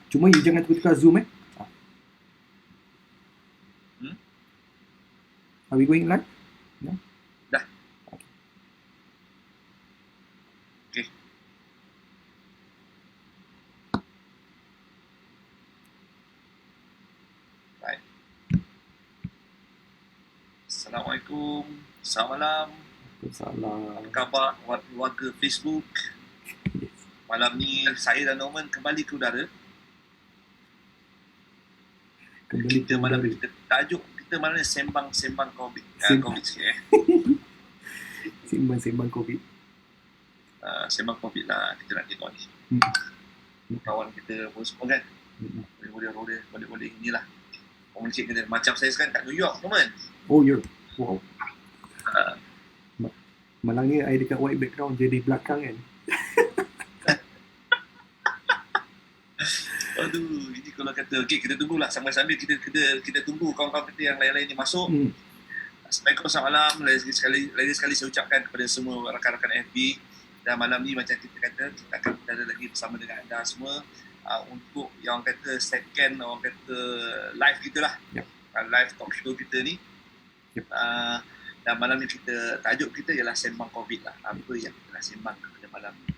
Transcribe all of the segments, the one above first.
Cuma you jangan tukar-tukar Zoom Hmm? Are we going live? No? Dah. Okay. Right. Assalamualaikum. Selamat malam. Salah. Apa khabar warga Facebook? Yes. Malam ni saya dan Norman kembali ke udara. Kembali Kita ke malam udara. ni kita tajuk kita malam ni sembang COVID. COVID sikit Sembang-sembang COVID. Sembang COVID lah kita nak tengok ni. Kawan kita pun semua kan. Boleh inilah. Komunikasi kita macam saya sekarang kat New York, Norman. Oh, ya. Wow. Malangnya saya dekat white background jadi belakang kan. Aduh, ini kalau kata okey kita tunggulah sambil-sambil kita tunggu kawan-kawan kita yang lain-lain ni masuk. Assalamualaikum, selamat malam. Lagi sekali saya ucapkan kepada semua rakan-rakan FB. Dan malam ni macam kita kata kita akan berada lagi bersama dengan anda semua untuk yang kata second orang kata live kita lah. Live talk show kita ni. Dan malam ni tajuk kita ialah sembang COVID lah. Apa yang kita nak sembang pada malam ni.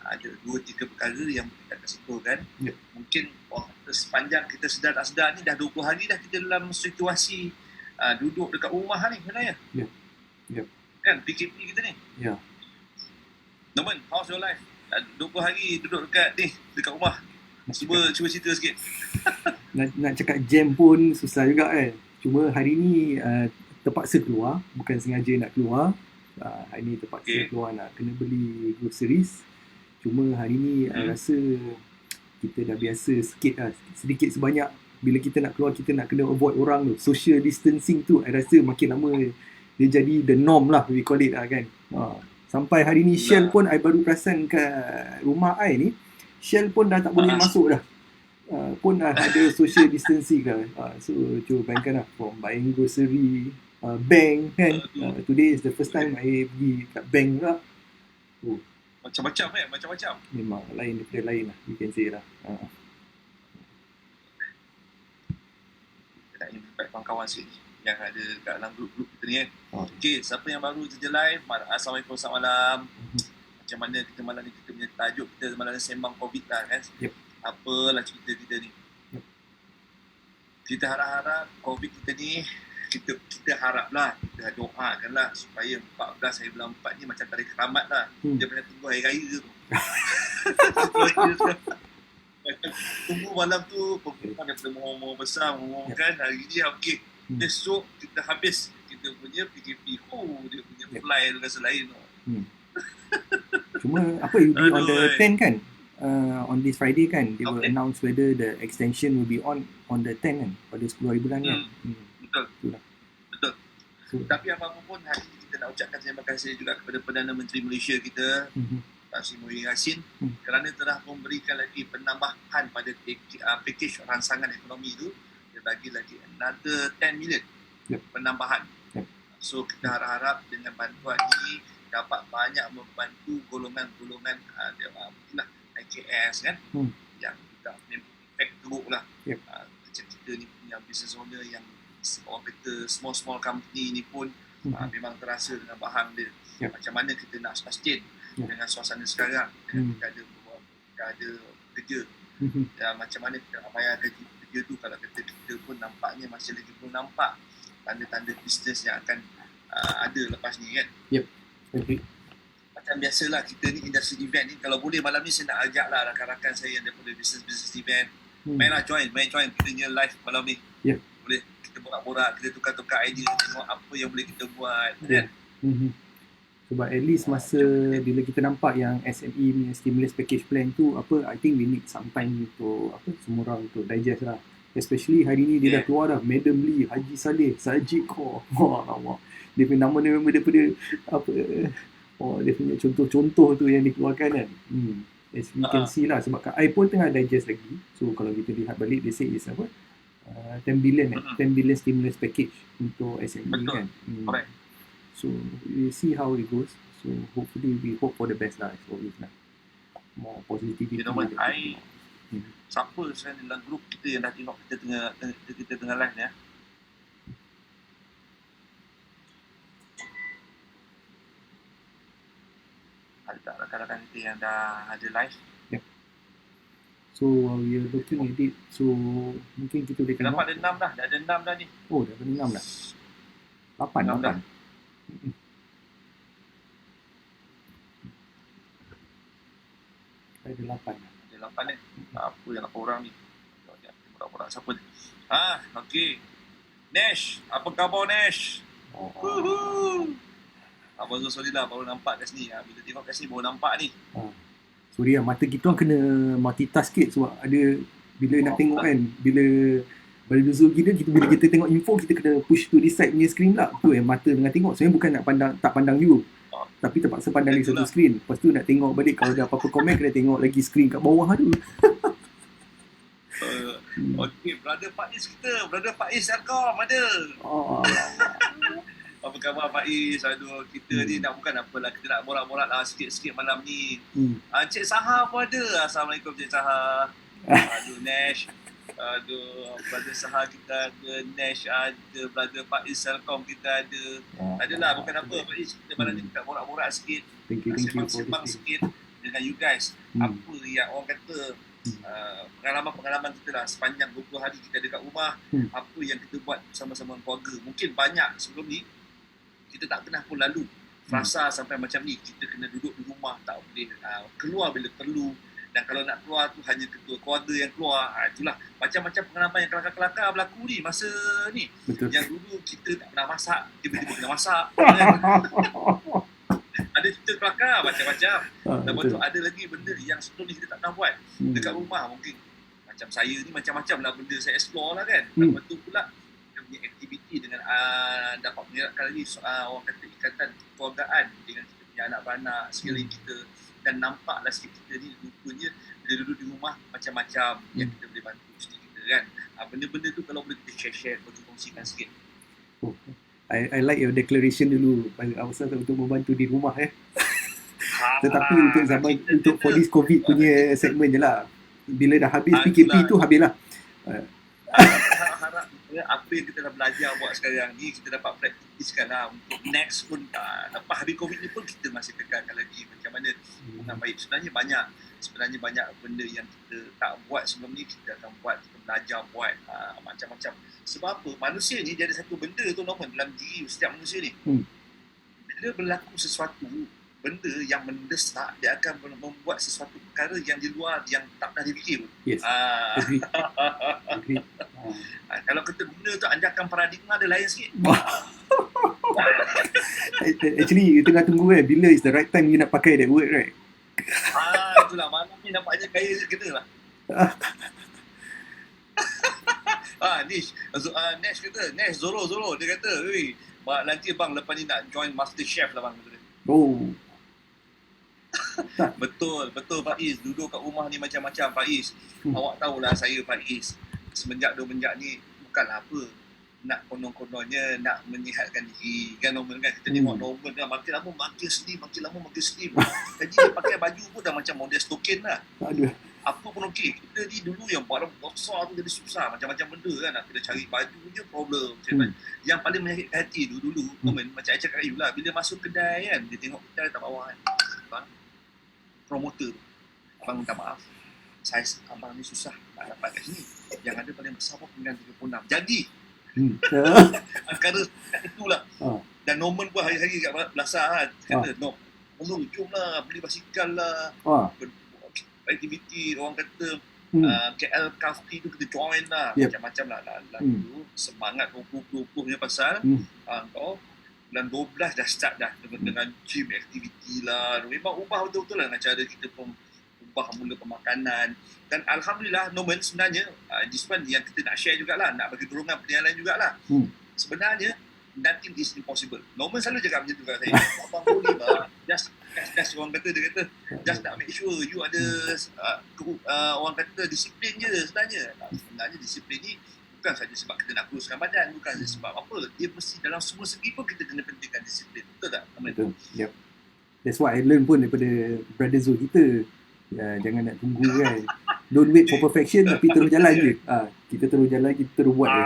Ada 2-3 perkara yang kita akan sentuhkan. Mungkin sepanjang kita sedar tak sedar ni dah 20 hari dah kita dalam situasi duduk dekat rumah ni sebenarnya. Kan PKP kita ni. Norman, how's your life? 20 hari duduk dekat rumah. Cuba cerita sikit. nak cakap jam pun susah juga kan. Cuma hari ni terpaksa keluar, bukan sengaja nak keluar. Hari ni terpaksa keluar nak kena beli groceries. Cuma hari ni rasa kita dah biasa sikit lah, sedikit sebanyak. Bila kita nak keluar, kita nak kena avoid orang tu. Social distancing tu, I rasa makin lama dia jadi the norm lah, we call it lah kan. Sampai hari ni Shell pun I baru perasan kat rumah I ni, Shell pun dah tak boleh masuk dah. Pun ada social distancing lah. So cuba bayangkan lah, from buying grocery, bank kan. Today is the first time I pergi kat bank lah. Macam-macam macam-macam. Memang lain daripada lain lah, you can say lah. Kita nak invite kawan-kawan sini yang ada kat dalam grup-grup kita ni kan. Okay, siapa yang baru je live, Assalamualaikum, selamat malam. Macam mana kita malam ni, kita punya tajuk kita malam ni sembang COVID lah kan. Apalah cerita kita ni. Kita harap-harap COVID kita ni, kita haraplah, kita doakan lah supaya 14 hari bulan 4 ni macam tarikh keramat lah. Dia pernah tunggu hari raya tu. Tunggu malam tu, pemerintah daripada mohon besar, mohonkan hari ni okey. Besok kita habis kita punya PKP. Dia punya fly dengan selain. Cuma apa, you be on the 10 kan? On this Friday kan, they will announce whether the extension will be on the 10 kan, pada 10 hari bulan kan. Betul. Tapi apa-apa pun hari ini kita nak ucapkan terima kasih juga kepada Perdana Menteri Malaysia kita, Tan Sri Muhyiddin Yassin, kerana telah memberikan lagi penambahan pada pakej ransangan ekonomi itu. Dia bagi lagi another 10 million penambahan. So kita harap-harap dengan bantuan ini dapat banyak membantu golongan-golongan IKS kan, yang juga memang efek teruk lah. Macam kita ni punya business owner yang orang kata small company ni pun memang terasa dengan bahan dia. Macam mana kita nak sustain dengan suasana sekarang, dengan kita ada kerja, dan macam mana kita nak bayar gaji kerja tu. Kalau kita pun nampaknya masih lagi belum nampak tanda-tanda bisnes yang akan ada lepas ni kan. Macam biasalah kita ni industri event ni, kalau boleh malam ni saya nak ajak lah rakan-rakan saya yang daripada business event, main join kita punya live malam ni. Boleh kita borak-borak, kita tukar-tukar idea, tengok apa yang boleh kita buat kan. Sebab at least masa bila kita nampak yang SME punya stimulus package plan tu I think we need some time untuk semua orang untuk digest lah. Especially hari ni dia dah keluar dah, Madam Lee, Haji Saleh, Sajid Kor. Dia punya nama-nama daripada dia punya contoh-contoh tu yang dikeluarkan kan. As we can see lah, sebab I pun tengah digest lagi. So kalau kita lihat balik, dia say is 10 billion 10 billion stimulus package untuk SME kan. So we see how it goes. So hopefully we hope for the best lah. So it's more positivity. Siapa sekarang dalam grup kita yang dah tengok kita tengah live ni ya? Ada tak rakan-rakan kita yang dah ada live? So we are looking at it. So mungkin kita boleh tengok. Nampak ada 6 dah. Dah ada 6 dah ni. Oh, dah ada 6 dah. 8 dah. Ada 8 dah. Ada 8 ni. Apa yang 8 orang ni? Orang siapa ni? Okey. Nash, apa khabar Nash? Abang Zulillah baru nampak kat sini. Bila tengok kat sini baru nampak ni. Sorry lah, mata kita orang kena multitask sikit sebab ada bila nak tengok kan, bila Zul kita bila kita tengok info kita kena push to this side punya screen lah. Tu yang mata tengah tengok. Sebenarnya bukan nak tak pandang you. Tapi terpaksa pandang di satu screen. Lepas tu nak tengok balik kalau ada apa-apa komen kena tengok lagi screen kat bawah tu. Okey, brother Faiz kita. Brother Faiz Selcom ada. Apa khabar Faiz? Aduh, kita ni nak bukan apalah, kita nak borak-borak lah sikit-sikit malam ni. Cik Saha pun ada. Assalamualaikum Cik Saha. Aduh Nash. Aduh, brother Saha kita ada, Nash ada, brother Faiz Selcom kita ada. Adalah bukan apa Faiz, kita malam ni kita borak-borak sikit. Sembang sikit dengan you guys. Apa yang orang kata pengalaman kita lah sepanjang 20 hari kita dekat rumah. Apa yang kita buat bersama-sama keluarga. Mungkin banyak sebelum ni kita tak pernah pun lalu frasa sampai macam ni. Kita kena duduk di rumah, tak boleh keluar bila perlu, dan kalau nak keluar tu hanya ketua keluarga yang keluar. Itulah macam-macam pengalaman yang kelakar-kelakar berlaku ni masa ni. Betul. Yang dulu kita tak pernah masak, tiba-tiba kena masak. Ada cerita kelakar macam-macam. Lepas tu ada lagi benda yang sebelum ni kita tak pernah buat dekat rumah. Mungkin macam saya ni macam-macam lah benda saya explore lah kan. Lepas tu pula punya aktiviti dengan dapat menyeratkan lagi orang kata ikatan kekeluargaan dengan kita punya anak beranak sekali kita, dan nampaklah sikit kita ni rupanya bila duduk di rumah macam-macam yang kita boleh bantu sikit kita kan. Benda-benda tu kalau boleh kita share, kongsikan sikit. I like your declaration dulu awasal untuk membantu di rumah tetapi untuk zaman untuk polis COVID punya segmen je lah. Bila dah habis PKP tu habislah. Harap apa yang kita dah belajar buat sekarang ni kita dapat praktiskan lah untuk next pun. Lepas habis COVID ni pun kita masih tekankan lagi macam mana hubungan baik. Sebenarnya banyak benda yang kita tak buat sebelum ni kita akan buat, kita belajar buat macam-macam. Sebab apa? Manusia ni dia ada satu benda tu Norman dalam diri setiap manusia ni. Bila berlaku sesuatu benda yang mendesak, dia akan membuat sesuatu perkara yang di luar yang tak pernah dipikir pun. Yes. Agree. Kalau kita guna tu anjakan paradigma dia lain sikit. Actually you tengah tunggu bila is the right time you nak pakai that word, right? Itulah malam ni nampaknya kaya kita lah. Nash kata, Nash Zoro dia kata, nanti bang lepas ni nak join Master Chef lah bang. Betul Faiz, duduk kat rumah ni macam-macam Faiz. Awak tahulah saya Faiz, semenjak ni bukanlah apa nak konon-kononnya nak menyihatkan diri kan. Normal kan kita tengok Normal kan makin lama makin slim. Jadi dia pakai baju pun dah macam model stokin lah. Apa pun okey. Kita ni dulu yang barang besar tu jadi susah, macam-macam benda kan, nak kena cari baju je problem. Yang paling menyakitkan hati dulu Norman, macam saya cakap you lah, bila masuk kedai kan, dia tengok kedai tak bawah kan, abang promoter, abang minta maaf, saiz abang ni susah tak dapat kat sini, yang ada paling besar pun pinggan 36. Jadi antara itulah. Dan Norman pun hari-hari kat belasah kan, kata Norman jomlah beli basikal lah, aktiviti orang kata KL Kafti tu kita join lah. Macam-macam lah tu semangat 2020 punya pasal kau bulan 12 dah start dah dengan gym aktiviti lah. Memang ubah betul-betul lah dengan cara kita pun ubah mula pemakanan. Dan Alhamdulillah Norman sebenarnya this one yang kita nak share jugalah, nak bagi dorongan pada yang lain jugalah. Sebenarnya nothing is impossible. Norman selalu cakap macam tu kat saya. Abang boleh lah, just orang kata, dia kata just nak make sure you ada orang kata disiplin je sebenarnya. Sebenarnya disiplin ni bukan saja sebab kita nak kuruskan badan, bukan saja sebab apa, dia mesti dalam semua segi pun kita kena pentingkan disiplin. Betul tak? Betul. Yep. That's what I learn pun daripada Brother Zul kita. Jangan nak tunggu kan. Don't wait for perfection tapi terus jalan je. Kita terus jalan, kita terus buat je.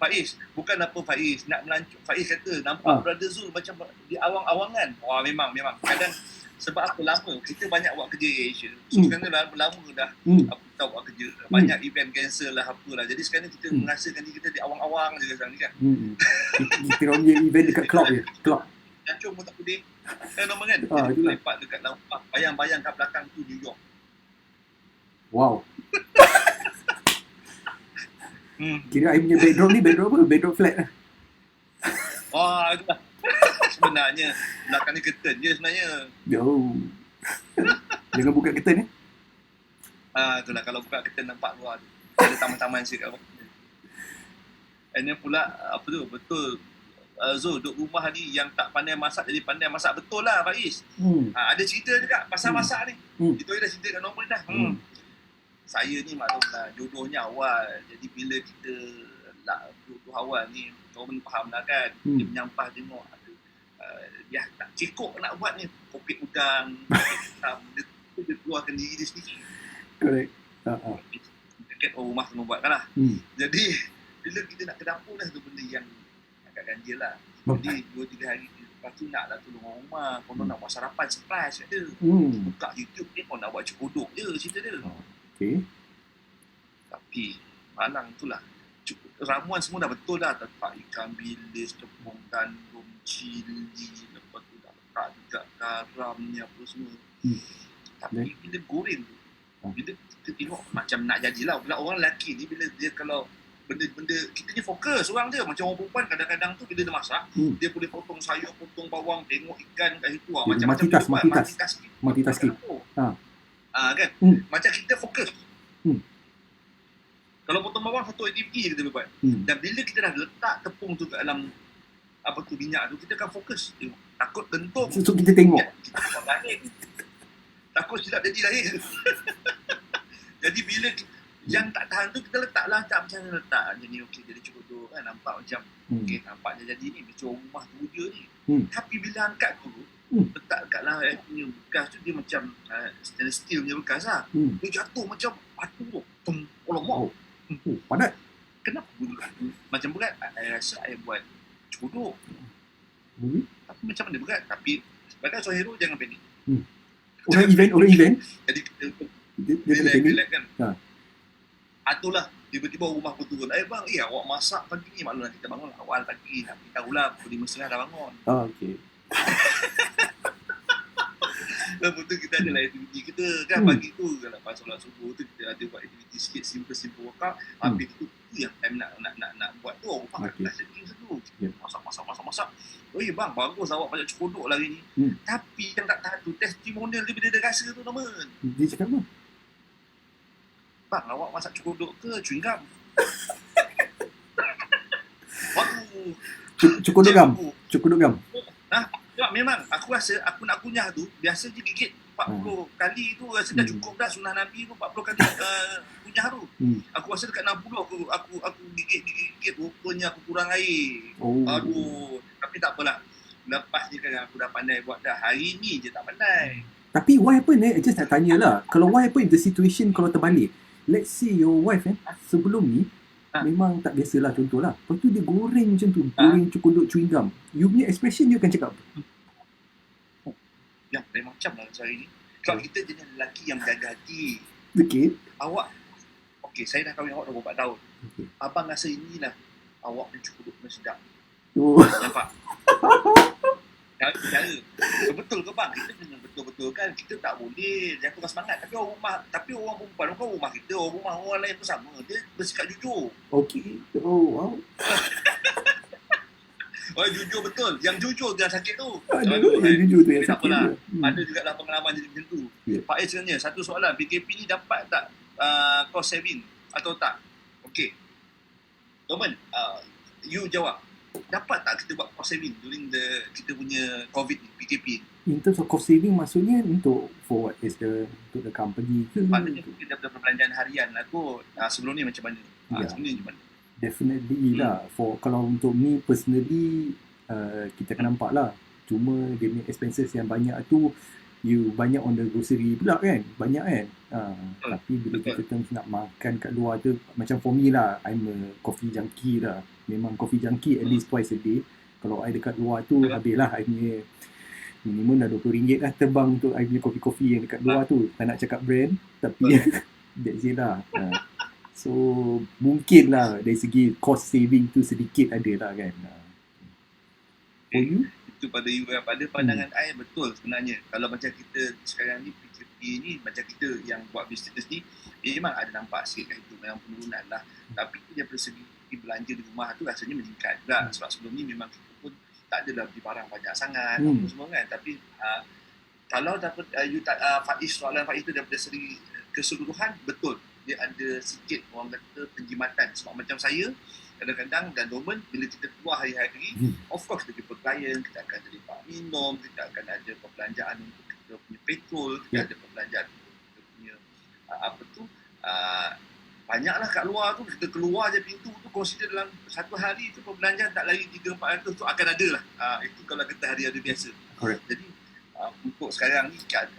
Faiz, bukan apa Faiz nak melancong. Faiz kata nampak Brother Zul macam di awang-awangan. Wah memang kadang sebab apa lama kita banyak buat kerja Asia. So sekarang lama dah apa tahu buat kerja. Banyak event cancel lah apalah. Jadi sekarang kita merasakan diri kita di awang-awang je sekarang ni kan. Kita orang punya event dekat club je. Club. Melancong pun tak boleh. Kan nama kan. Kita lepak dekat lampah. Bayang-bayang kat belakang tu New York. Wow. Kira I punya backdrop ni backdrop apa? Backdrop flat lah. Wah, itulah. Sebenarnya belakang ni curtain je sebenarnya. Jangan buka curtain Itulah kalau buka curtain nampak luar tu. Ada taman-taman sikit kat bawah. And then pula apa tu? Betul. Zul duduk rumah ni yang tak pandai masak jadi pandai masak betul lah Faiz. Ada cerita juga pasal masak ni. Itu dah cerita kat Norman dah. Saya ni maklumlah jodohnya awal. Jadi bila kita jodoh awal ni orang faham lah kan. Dia menyampah tengok dia tak cekok nak buat ni kopi udang dia keluarkan diri dia sendiri. Correct. Dekat rumah semua buat kan lah. Jadi bila kita nak ke dapur dah tu benda yang agak ganjil lah. Jadi 2-3 hari lepas tu nak lah tolong orang rumah. Kalau nak buat sarapan surprise kat dia. Buka YouTube ni kau nak buat cekodok je cerita dia. Okay. Tapi malang tu lah ramuan semua dah betul dah. Letak ikan bilis, tepung gandum, cili, lepas tu dah letak juga garam ni apa semua. Tapi bila goreng tu, bila kita tengok macam nak jadilah. Bila orang lelaki ni bila dia kalau benda-benda kita ni fokus orang dia. Macam orang perempuan kadang-kadang tu bila dia masak, dia boleh potong sayur, potong bawang, tengok ikan kat situ. Macam-macam multitasking. Kan? Macam kita fokus. Kalau potong bawang satu aktiviti kita buat. Dan bila kita dah letak tepung tu kat dalam apa tu minyak tu, kita akan fokus. Takut lentung. So kita tengok. Kita buat lahir. Takut silap jadi lahir. Jadi bila yang tak tahan tu kita letaklah tak macam mana letak. Jadi okey jadi cukup kan nampak macam okey nampak dia jadi ni macam rumah tu dia ni. Tapi bila angkat tu letak dekat lah punya bekas tu dia macam stainless steel punya bekas lah. Dia jatuh macam batu tu. Alamak. Padat. Kenapa bunyi batu? Macam berat. Saya rasa saya buat cukuduk. Tapi macam mana berat? Tapi sebagai seorang hero jangan panik. Orang event. Jadi kita relax kan. Itulah tiba-tiba rumah pun turun. Bang, awak masak pagi ni. Maklumlah kita bangun awal pagi. Nak beritahu lah pukul 5.30 dah bangun. Okay. Lepas tu kita ada lah aktiviti kita kan pagi tu lepas solat subuh tu kita ada buat aktiviti sikit simple workout. Habis tu yang time nak buat tu orang pakai setting satu. Masak. Oh bang, bagus awak banyak cekodok lah hari ni. Tapi yang tak tahan tu testimonial dia bila dia rasa tu nama. Dia cakap apa? Bang, awak masak cekodok ke chewing gum? Waduh. Cekodok gam. Ya, memang aku rasa aku nak kunyah tu biasa je gigit 40 kali tu rasa dah cukup dah sunnah Nabi tu 40 kali kunyah tu. Aku rasa dekat 60 aku gigit rupanya aku kurang air. Aduh, tapi tak apalah. Lepas ni kan aku dah pandai buat dah. Hari ni je tak pandai. Tapi what happen just nak tanyalah. Kalau what happen if the situation kalau terbalik. Let's say your wife sebelum ni memang tak biasalah contohlah. Lepas tu dia goreng macam tu. Goreng cukodok chewing gum. You punya expression dia akan cakap apa? Ya, lain macam lah hari ni. Sebab kita jenis lelaki yang berjaga hati. Okay. Awak, saya dah kahwin awak 24 tahun. Okay. Abang rasa inilah awak punya cukodok punya sedap. Nampak? Cara. Betul ke bang? Kita kena betul-betul kan. Kita tak boleh jatuhkan semangat. Tapi orang perempuan, bukan rumah kita, orang lain pun sama. Dia bersikap jujur. Okay. Wow. Jujur betul. Yang jujur dia sakit tu. Yang jujur tu yang sakit dia. Ada juga lah pengalaman jadi macam tu. Pak A sebenarnya, satu soalan. PKP ni dapat tak cost saving atau tak? Okay. Norman, you jawab. Dapat tak kita buat cost saving during kita punya COVID ni, PKP ni? In terms of cost saving maksudnya untuk for what is untuk the company ke? Maknanya kita dapat perbelanjaan harian lah kot. Sebelum ni macam mana? Sebelum ni macam mana? Definitely lah. For kalau untuk me personally kita akan nampak lah. Cuma dia punya expenses yang banyak tu you banyak on the grocery pula kan, banyak kan. Tapi bila kita nak makan kat luar tu, macam for me lah, I'm a coffee junkie lah. Memang coffee junkie at least twice a day. Kalau I dekat luar tu, habis lah I punya minimum dah RM20 lah terbang untuk I punya kopi-kopi yang dekat luar tu. Tak nak cakap brand, tapi that's it lah. So mungkin lah dari segi cost saving tu sedikit ada lah kan. For you? Itu pada you, pada pandangan I betul sebenarnya. Kalau macam kita sekarang ni PKP ni, macam kita yang buat bisnes ni, memang ada nampak sikit kat itu, memang penurunan lah. Tapi daripada segi belanja di rumah tu rasanya meningkat juga. Sebab sebelum ni memang kita pun tak adalah beli barang banyak sangat apa semua kan. Tapi kalau dapat Faiz, soalan Faiz tu daripada segi keseluruhan, betul dia ada sikit orang kata penjimatan. Sebab macam saya kadang-kadang dan Norman, bila kita keluar hari-hari, of course kita jumpa klien, kita akan ada lipat minum, kita akan ada perbelanjaan untuk kita punya petrol, kita ada perbelanjaan untuk kita punya banyaklah kat luar tu. Kita keluar je pintu tu, consider dalam satu hari tu perbelanjaan tak lagi 300-400 tu akan ada lah. Itu kalau kita hari-hari biasa. Correct. Jadi untuk sekarang ni tak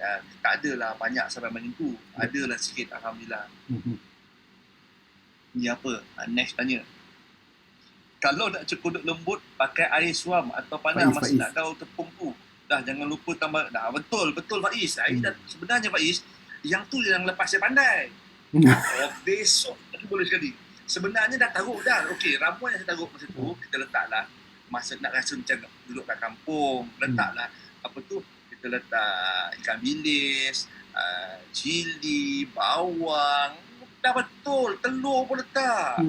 adalah banyak sampai macam tu. Adalah sikit, Alhamdulillah. Ni apa? Next tanya. Kalau nak cukur lembut pakai air suam atau panas masa nak gaul tepung tu, dah jangan lupa tambah. Betul Faiz. Sebenarnya Faiz, yang tu yang lepas saya pandai. Besok aku boleh sekali. Sebenarnya dah taruh dah. Okey, ramuan yang saya taruh masa tu, kita letaklah masa nak rasa macam duduk kat kampung, letaklah kita letak ikan bilis, cili, bawang, dah betul, telur pun letak.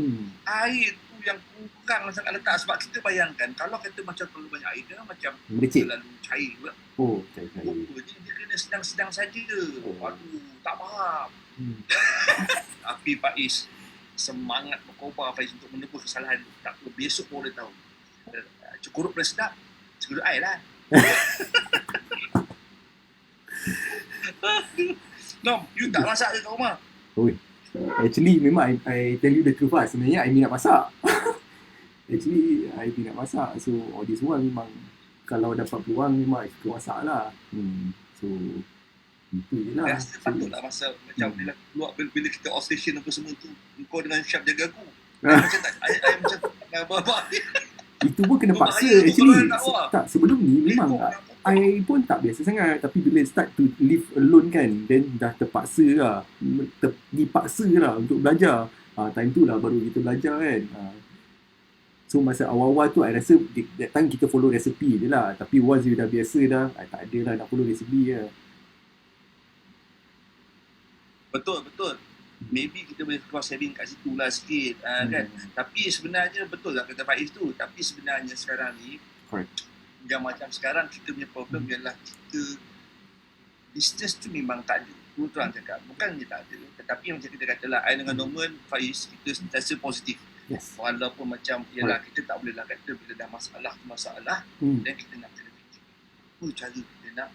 Air tu yang kurang sangat letak, sebab kita bayangkan kalau kata macam terlalu banyak air, dia macam terlalu cair pula. Cair. Jadi dia kena sedang-sedang saja. Aduh, tak faham. Tapi Faiz, semangat berkobar Faiz untuk menebus kesalahan. Tak perlu, besok pun boleh tahu. Cukurup boleh sedap, cukurup air lah. Nom, you tak masak ke kat rumah? Actually memang I tell you the truth lah. Sebenarnya I minat masak. Actually I minat masak. So all this while memang kalau dapat peluang memang I suka masak lah. So itu je lah. Rasa patutlah masak. Macam bila kita off station apa semua tu, kau dengan chef jaga aku. Macam tak, I macam tak apa-apa. Itu pun kena paksa actually. Tak, sebelum ni memang I pun tak biasa sangat. Tapi bila start to live alone kan, then dah terpaksa lah. Dipaksa lah untuk belajar. Time tu lah baru kita belajar kan. So masa awal-awal tu I rasa that time kita follow resipi je lah. Tapi once you dah biasa dah, tak ada lah nak follow resipi je. Betul. Maybe kita boleh cross saving kat situ lah sikit kan. Tapi sebenarnya betul lah kata Faiz tu. Tapi sebenarnya sekarang ni, yang macam sekarang kita punya problem ialah kita business tu memang tak ada. Terang cakap, bukan dia tak ada. Tetapi macam kita katalah, I dengan Norman, Faiz, kita sentiasa positif. Walaupun macam ialah kita tak boleh lah kata bila dah masalah, dan kita nak kena fikir apa cara kita nak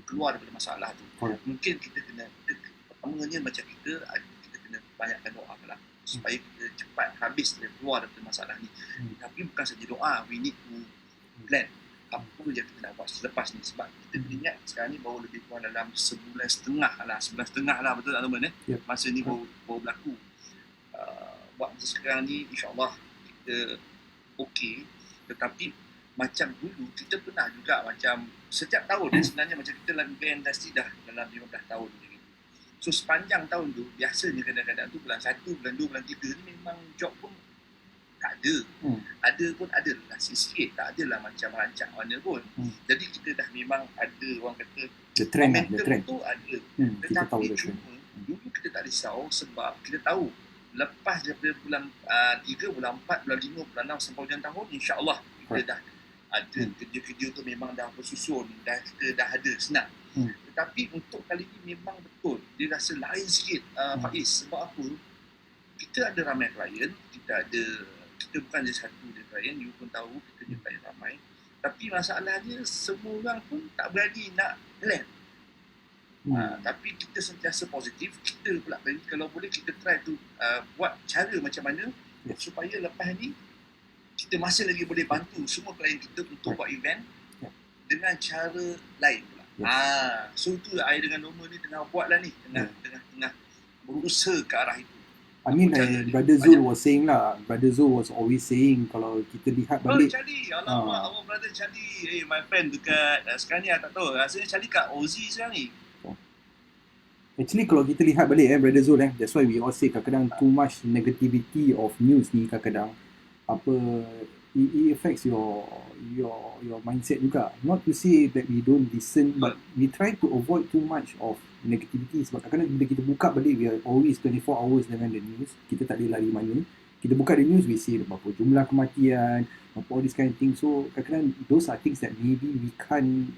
keluar daripada masalah tu. Mungkin kita kena, pertamanya macam kita kena banyakkan doa lah supaya kita cepat habis keluar daripada masalah ni. Tapi bukan saja doa, we need to plan apa yang kita nak buat selepas ni. Sebab kita ingat sekarang ni baru lebih kurang dalam sebulan setengah lah, betul tak Norman masa ni baru berlaku. Buat masa sekarang ni insyaAllah kita okey. Tetapi macam dulu kita pernah juga macam setiap tahun sebenarnya macam kita dalam industri dah dalam 15 tahun macam itu. So sepanjang tahun tu biasanya kadang-kadang tu bulan 1, bulan 2, bulan 3 ni memang job pun tak ada. Ada pun ada lah sikit, tak adalah macam rancak mana pun. Jadi kita dah memang ada orang kata momentum tu ada. Tetapi cuma dulu kita tak risau sebab kita tahu lepas daripada bulan 3, bulan 4, bulan 5, bulan 6 sampai hujung tahun, insyaAllah kita dah ada kerja-kerja tu memang dah bersusun, kita dah ada senang. Tetapi untuk kali ni memang betul dia rasa lain sikit Faiz. Sebab apa? Kita ada ramai klien, kita bukan je satu je klien, you pun tahu kita je klien ramai. Tapi masalahnya semua orang pun tak berani nak plan. Tapi kita sentiasa positif. Kita pula kalau boleh kita try to buat cara macam mana supaya lepas ni kita masih lagi boleh bantu semua klien kita untuk buat event dengan cara lain pula. So tu I dengan Norman ni tengah buat lah ni, tengah berusaha ke arah itu. I mean, Brother Zul was saying lah, Brother Zul was always saying kalau kita lihat balik. Charlie, alamak, our brother Charlie, my friend dekat, sekarang ni I tak tahu, rasanya Charlie kat Aussie sekarang ni. Actually, kalau kita lihat balik, Brother Zul, that's why we all say kadang-kadang too much negativity of news ni kadang-kadang, it affects your mindset juga. Not to say that we don't listen, but we try to avoid too much of negativity. Sebab kadang-kadang bila kita buka balik, we are always 24 hours dengan the news. Kita tak boleh lari mana. Kita buka the news, we see berapa jumlah kematian, all this kind of thing. So kadang-kadang those are things that maybe we can't,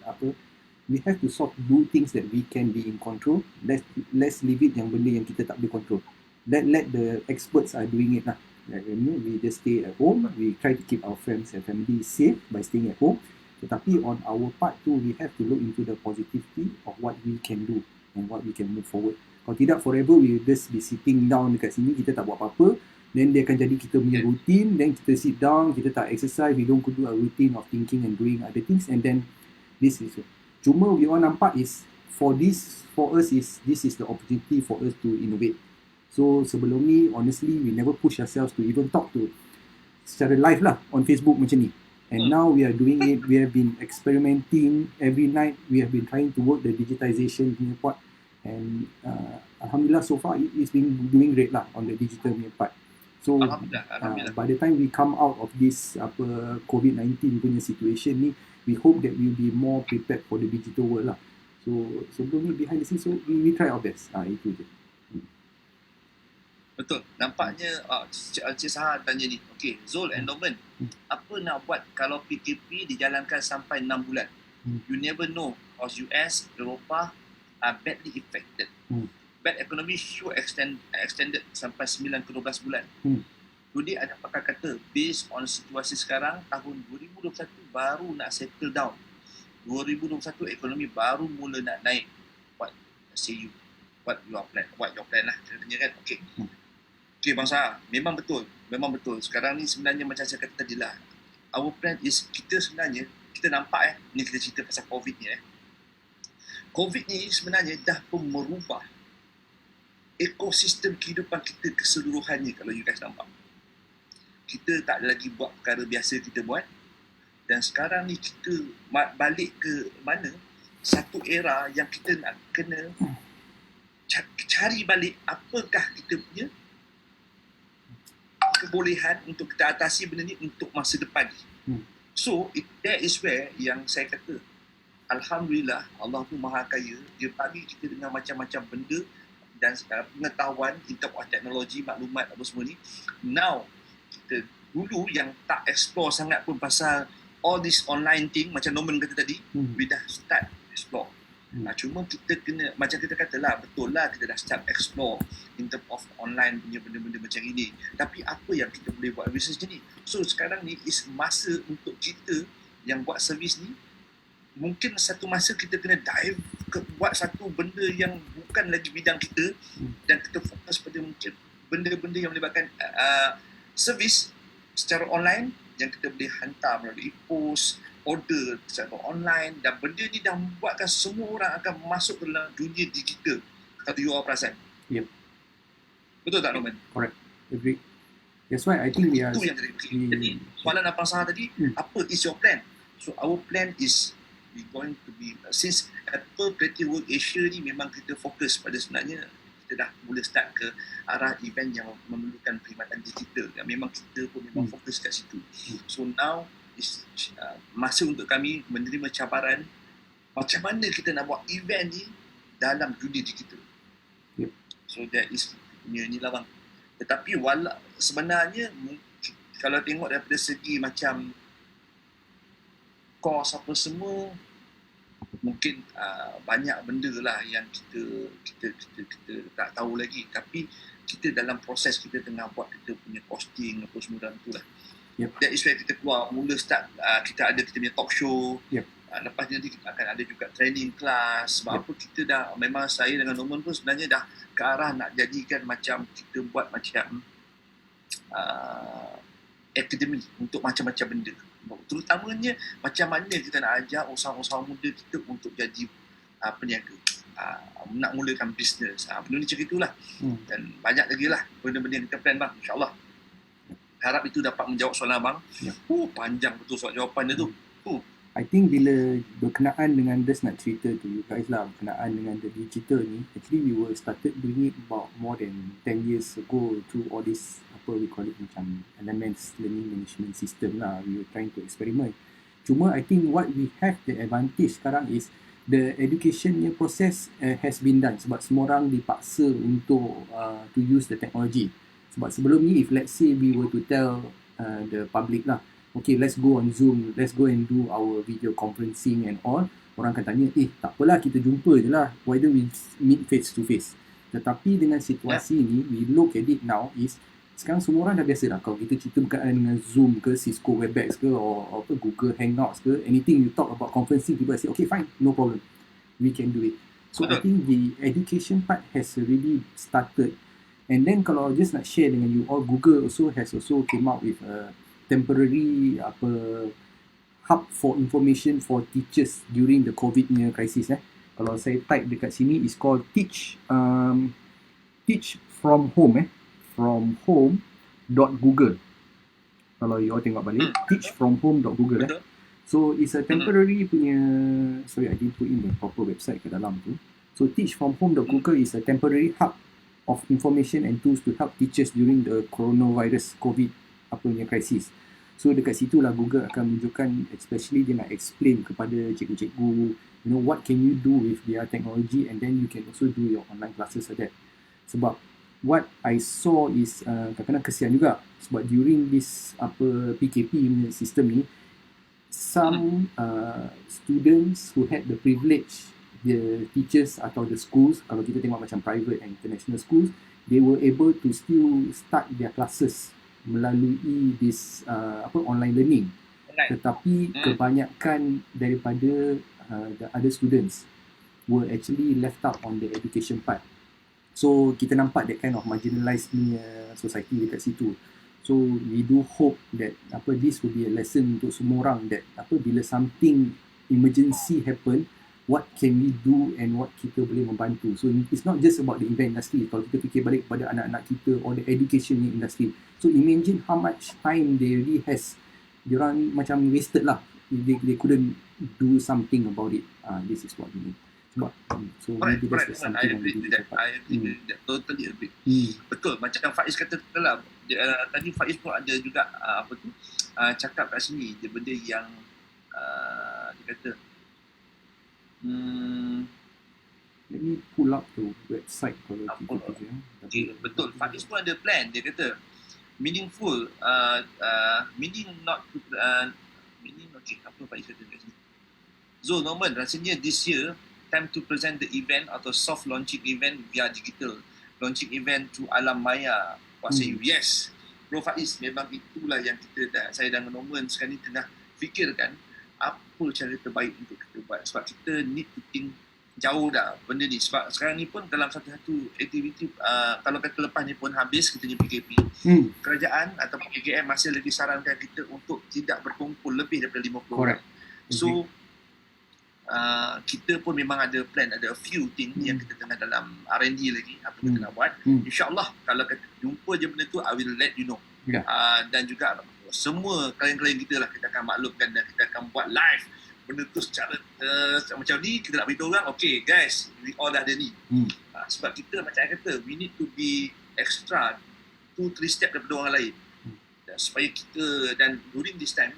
we have to sort do things that we can be in control. Let's leave it yang benda yang kita tak boleh control. Let the experts are doing it lah. We just stay at home. We try to keep our friends and family safe by staying at home. Tetapi on our part too, we have to look into the positivity of what we can do and what we can move forward. Kalau tidak, forever we just be sitting down dekat sini, kita tak buat apa-apa. Then dia akan jadi kita punya routine. Then kita sit down, kita tak exercise, we don't do a routine of thinking and doing other things. And then this is cuma we all nampak is for us is this is the opportunity for us to innovate. So sebelum ni, honestly, we never push ourselves to even talk to secara live lah on Facebook macam ni. And now we are doing it. We have been experimenting every night. We have been trying to work the digitization punya part. And Alhamdulillah, so far it's been doing great lah on the digital punya part. So by the time we come out of this COVID-19 punya situation ni, we hope that we'll be more prepared for the digital world lah. So sebelum ni behind the scenes, so we try our best. Itu je. Betul. Nampaknya Cik Sahar tanya ni. Okay, Zul and Norman, apa nak buat kalau PKP dijalankan sampai 6 bulan? You never know, because US, Eropah are badly affected. Bad economy show extended sampai 9 ke 12 bulan. Jadi ada pakar kata, based on situasi sekarang, tahun 2021 baru nak settle down. 2021 ekonomi baru mula nak naik. What say you? What your plan lah. Kita tanya kan, okay. Okay, Bang Sahar, memang betul. Sekarang ni sebenarnya macam saya kata tadi lah. Our plan is, kita sebenarnya, kita nampak ni kita cerita pasal COVID ni COVID ni sebenarnya dah pun merubah ekosistem kehidupan kita keseluruhannya kalau you guys nampak. Kita tak lagi buat perkara biasa kita buat. Dan sekarang ni kita balik ke mana? Satu era yang kita nak kena cari balik apakah kita punya kebolehan untuk kita atasi benda ni untuk masa depan ni. So, that is where yang saya kata, Alhamdulillah, Allah tu Maha Kaya, dia bagi kita dengan macam-macam benda dan pengetahuan, in terms of teknologi, maklumat, apa semua ni. Now, kita dulu yang tak explore sangat pun pasal all this online thing, macam Norman kata tadi, we dah start explore. Cuma kita kena, macam kita kata lah, betul lah kita dah start explore in terms of online punya benda-benda macam ini. Tapi apa yang kita boleh buat bisnes macam ni? So sekarang ni is masa untuk kita yang buat servis ni, mungkin satu masa kita kena dive buat satu benda yang bukan lagi bidang kita dan kita fokus pada mungkin benda-benda yang melibatkan servis secara online yang kita boleh hantar melalui post, order secara online, dan benda ni dah membuatkan semua orang akan masuk ke dalam dunia digital. Kalau you all perasan. Yep. Betul tak, Norman? Correct. Agree. That's why I think we are... Itu yang tadi. Jadi, soalan Abang Sahar tadi, apa is your plan? So, our plan is we going to be, since Apple Creative World Asia ni memang kita fokus pada sebenarnya, kita dah mula start ke arah event yang memerlukan perkhidmatan digital. Dan memang kita pun memang fokus kat situ. So, now, masa untuk kami menerima cabaran macam mana kita nak buat event ni dalam dunia digital. So that is punya ni lah bang. Tetapi sebenarnya kalau tengok daripada segi macam kos apa semua, mungkin banyak benda lah yang kita tak tahu lagi. Tapi kita dalam proses kita tengah buat kita punya costing apa semua dalam tu lah. That is where kita keluar, mula start, kita punya talk show. Lepas nanti kita akan ada juga training class. Sebab apa kita dah, memang saya dengan Norman pun sebenarnya dah ke arah nak jadikan macam kita buat macam akademi untuk macam-macam benda. Terutamanya macam mana kita nak ajar usahawan-usahawan muda kita untuk jadi peniaga, nak mulakan bisnes, benda ni macam itulah. Dan banyak lagi lah benda-benda yang kita plan bang, insyaAllah. Harap itu dapat menjawab soalan abang. Panjang betul soal jawapan dia tu. I think bila berkenaan dengan just nak cerita to you guys lah, berkenaan dengan the digital ni, actually we were started doing it about more than 10 years ago through all this, apa we call it, macam LMS, learning management system lah. We were trying to experiment. Cuma I think what we have the advantage sekarang is the education process has been done sebab semua orang dipaksa untuk to use the technology. Sebab sebelum ni, if let's say we were to tell the public lah, okay, let's go on Zoom, let's go and do our video conferencing and all, orang akan tanya, tak apalah, kita jumpa je lah, why don't we meet face to face. Tetapi dengan situasi ni, we look at it now is, sekarang semua orang dah biasa dah, kalau kita cerita berkaitan dengan Zoom ke, Cisco Webex ke, or apa, Google Hangouts ke, anything you talk about conferencing, people say, okay fine, no problem, we can do it. So I think the education part has already started. And then kalau just nak share dengan you all, Google also has came out with a temporary hub for information for teachers during the COVID crisis. Kalau saya type dekat sini, is called teach from home, from home.google. Kalau you all tengok balik, teachfromhome.google. So it's a temporary punya, sorry I didn't put in the proper website ke dalam tu. So teachfromhome.google is a temporary hub of information and tools to help teachers during the coronavirus COVID crisis. So dekat situ lah Google akan menunjukkan, especially dia nak explain kepada cikgu-cikgu, you know, what can you do with their technology, and then you can also do your online classes like that. Sebab what I saw is kadang-kadang kesian juga sebab during this PKP system ni, some students who had the privilege, the teachers atau the schools, kalau kita tengok macam private and international schools, they were able to still start their classes melalui this online learning. Tetapi kebanyakan daripada the other students were actually left out on the education part. So kita nampak that kind of marginalized society dekat situ. So we do hope that this will be a lesson untuk semua orang, that bila something emergency happen, what can we do and what kita boleh membantu. So it's not just about the event industry. Kalau kita fikir balik kepada anak-anak kita or the education industry, so imagine how much time they really has, diorang macam wasted lah. They couldn't do something about it. This is what we need. So maybe that's something I agree with that. Totally agree. Betul, macam Faiz kata lah, tadi Faiz pun ada juga cakap kat sini, dia benda yang dia kata, let me pull up the website kalau kita kerja. Betul, Faiz pun ada plan, dia kata meaningful, meaning not meaning, okay, apa Faiz kata kat sini. Zul Norman, rasanya this year time to present the event atau soft launching event via digital launching event to alam maya. Say yes, Bro Faiz, memang itulah yang saya dan Norman sekarang ni tengah fikirkan apa cara terbaik untuk kita buat, sebab kita need to think jauh dah benda ni. Sebab sekarang ni pun dalam satu-satu aktiviti, kalau kata lepas ni pun habis kita punya PKP, kerajaan atau PKM masih lagi sarankan kita untuk tidak berkumpul lebih daripada 50 orang. So kita pun memang ada plan, ada a few things yang kita tengah dalam R&D lagi, apa kita nak buat. InsyaAllah kalau kita jumpa je benda tu, I will let you know. Dan juga semua klien-klien kita lah kita akan maklumkan, dan kita akan buat live benda tu secara macam ni. Kita nak beritahu orang, okay guys, we all dah ada ni. Sebab kita macam saya kata, we need to be extra 2-3 step daripada orang lain, dan supaya kita, dan during this time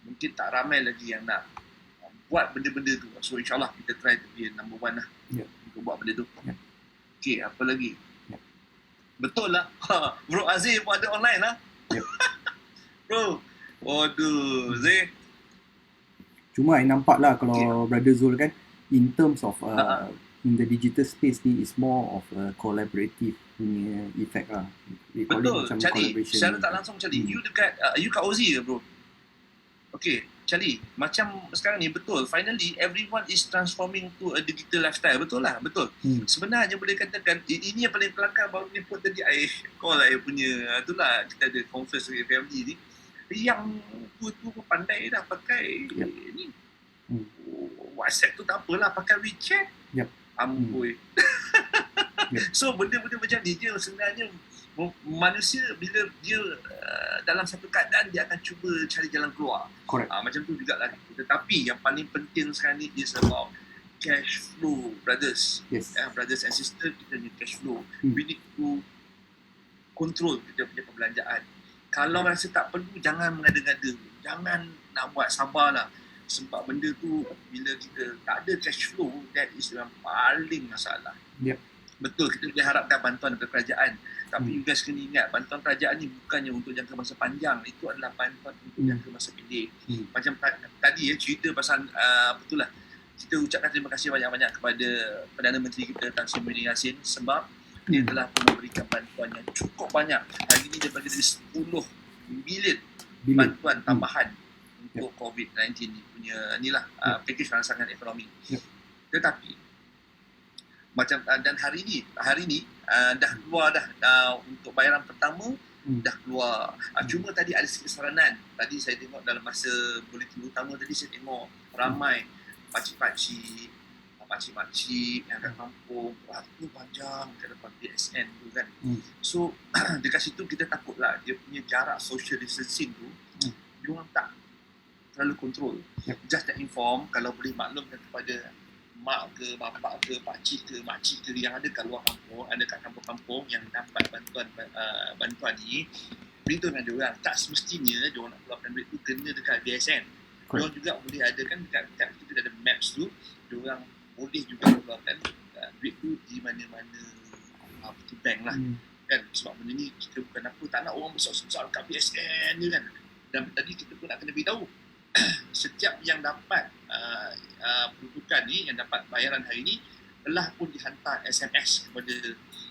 mungkin tak ramai lagi yang nak buat benda-benda tu. So insyaAllah kita try to be number one lah untuk buat benda tu. Okay, apa lagi? Betul lah, Bro Aziz pun ada online lah. Bro, waduh Zee. Cuma I nampak lah kalau Brother Zul kan, in terms of in the digital space ni, is more of a collaborative punya effect lah. Betul, Charlie, secara tak langsung Charlie, you kat Aussie ke bro? Okay, Charlie, macam sekarang ni betul, finally everyone is transforming to a digital lifestyle. Betul lah, betul. Sebenarnya boleh katakan, ini yang paling kelakar baru ni pun tadi I call I punya, itulah kita ada conference dengan family ni, yang tu pandai dah pakai ni. WhatsApp tu tak apalah, pakai WeChat. Yep. Amboi. Yep. So benda-benda macam ni dia sebenarnya manusia bila dia dalam satu keadaan dia akan cuba cari jalan keluar. Correct. Macam tu juga lah. Tetapi yang paling penting sekarang ni is about cash flow, brothers. Yes. Brothers and sisters, kita ni cash flow. We need to control kita punya perbelanjaan. Kalau rasa tak perlu, jangan mengada-ngada. Jangan nak buat, sabarlah. Sebab benda tu bila kita tak ada cash flow, that is yang paling masalah. Yep. Betul, kita boleh harapkan bantuan daripada kerajaan. Tapi you guys kena ingat, bantuan kerajaan ni bukannya untuk jangka masa panjang. Itu adalah bantuan untuk jangka masa pendek. Macam tadi cerita pasal betul lah. Kita ucapkan terima kasih banyak-banyak kepada Perdana Menteri kita Tan Sri Muhyiddin Yassin sebab dia telah memberikan bantuan yang cukup banyak. Hari ini dia bagi dari 10 bilion bantuan tambahan untuk COVID-19 ni punya inilah pakej rangsangan ekonomi. Tetapi macam dan hari ni dah keluar dah untuk bayaran pertama dah keluar. Cuma tadi ada sikit saranan. Tadi saya tengok dalam masa bulletin utama tadi saya tengok ramai pakcik-pakcik yang kat kampung tu panjang kat depan PSN tu kan. So dekat situ kita takutlah dia punya jarak social distancing tu dia orang tak terlalu kontrol. Just to inform, kalau boleh maklumkan kepada mak ke, bapak ke, pakcik ke, makcik ke yang ada kat luar kampung, ada kat kampung-kampung yang dapat bantuan ni, beritahu dengan dia orang, tak semestinya dia orang nak keluarkan duit tu kena dekat BSN. Dia orang juga boleh ada kan dekat kita ada maps tu, dia orang boleh juga keluarkan duit tu di mana-mana bank lah. Kan sebab benda ni kita bukan apa, tak nak orang besar-besar kat BSN je kan. Dan tadi kita pun nak kena beritahu setiap yang dapat peruntukan ni, yang dapat bayaran hari ni telah pun dihantar SMS kepada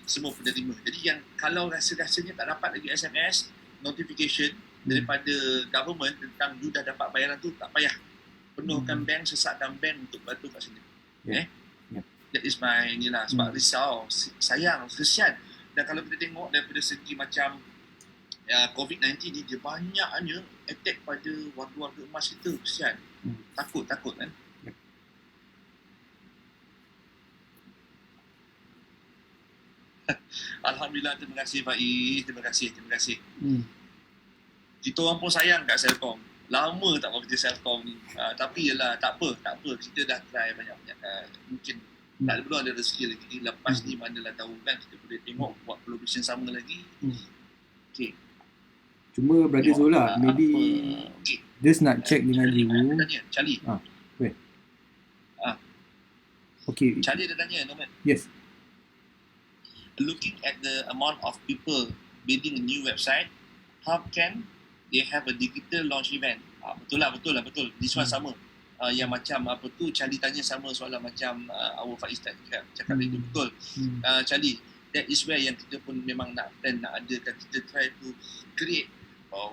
semua penerima. Jadi yang kalau rasa-rasanya tak dapat lagi SMS notification daripada government tentang you dah dapat bayaran tu, tak payah penuhkan bank, sesatkan bank untuk bantu kat sini. That is my ni lah. Sebab risau, sayang, kesian. Dan kalau kita tengok daripada segi macam COVID-19 ni, dia banyaknya attack pada warga-warga emas kita. Kesian. Takut kan. Alhamdulillah, terima kasih Faiz. Terima kasih. Kita orang pun sayang kat Celcom. Lama tak buat kerja Celcom ni. Tapi yelah, tak apa. Kita dah try banyak-banyak. Mungkin tak perlu ada rezeki lagi. Lepas ni manalah tahu kan, kita boleh tengok buat collaboration sama lagi. Okay. Cuma Brother Zola, maybe just nak check dengan you. Tanya, Charlie. Wait. Okay. Charlie ada tanya, Norman. Yes. Looking at the amount of people building a new website, how can they have a digital launch event? Betul. This one sama. Yang macam apa tu, Charlie tanya sama soalan macam our Faiz cakap itu betul. Charlie, that is where yang kita pun memang nak plan, nak adakan, kita try to create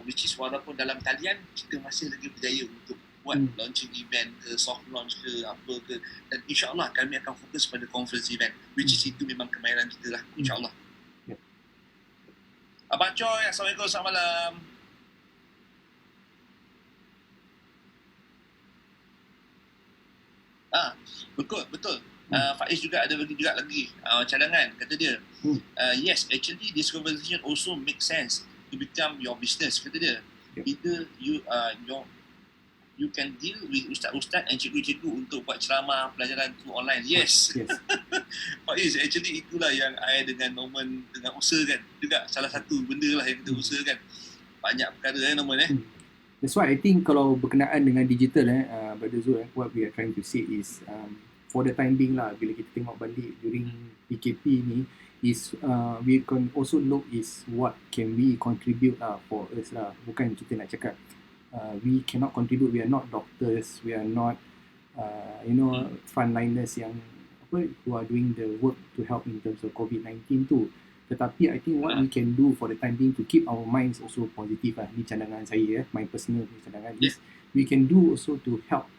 which is walaupun dalam talian kita masih lagi berjaya untuk buat launching event ke, soft launch ke, apa ke, dan insyaAllah kami akan fokus pada conference event, which is itu memang kemahiran kita lah, insyaAllah. Abang Choi, Assalamualaikum, selamat malam. Betul. Faiz juga ada bagi juga lagi cadangan, kata dia. Yes, actually this conversation also makes sense to become your business, kata dia. Either you can deal with ustaz-ustaz and cikgu-cikgu untuk buat ceramah pelajaran tu online. Yes. Faiz, actually itulah yang I dengan Norman dengan usahakan juga, salah satu benda lah yang kita usahakan. Banyak perkara Norman That's why I think kalau berkenaan dengan digital Brother Zul, what we are trying to say is for the time being lah, bila kita tengok balik during PKP ni, is we can also look is what can we contribute for us lah. Bukan kita nak cakap we cannot contribute, we are not doctors, we are not frontliners yang who are doing the work to help in terms of COVID-19 tu. Tetapi I think what we can do for the time being to keep our minds also positive lah, ni cadangan saya, my personal cadangan is we can do also to help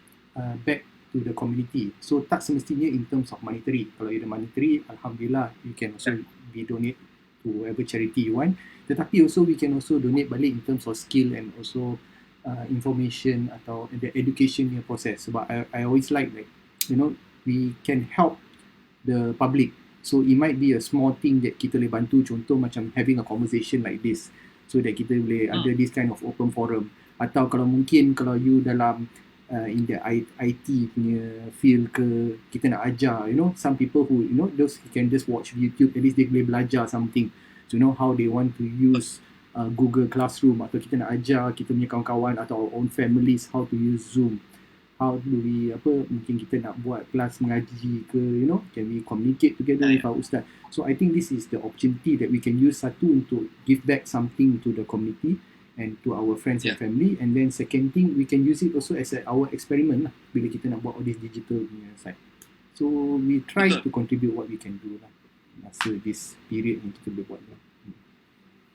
back to the community. So tak semestinya in terms of monetary. Kalau ada monetary, Alhamdulillah, you can also be donate to whatever charity you want. Tetapi also we can also donate balik in terms of skill and also information atau the education process. Sebab I always like we can help the public. So it might be a small thing that kita boleh bantu, contoh macam having a conversation like this, so that kita boleh ada this kind of open forum. Atau kalau mungkin kalau you dalam in the IT punya field ke, kita nak ajar, some people who those can just watch YouTube, at least they boleh belajar something, so how they want to use Google Classroom, atau kita nak ajar kita punya kawan-kawan atau our own families how to use Zoom. How do we mungkin kita nak buat kelas mengaji ke, can we communicate together with our ustaz. So I think this is the opportunity that we can use, satu untuk give back something to the community and to our friends and family, and then second thing we can use it also as our experiment lah, bila kita nak buat all this digital punya side. So we try to contribute what we can do lah masa this period yang kita boleh buat lah.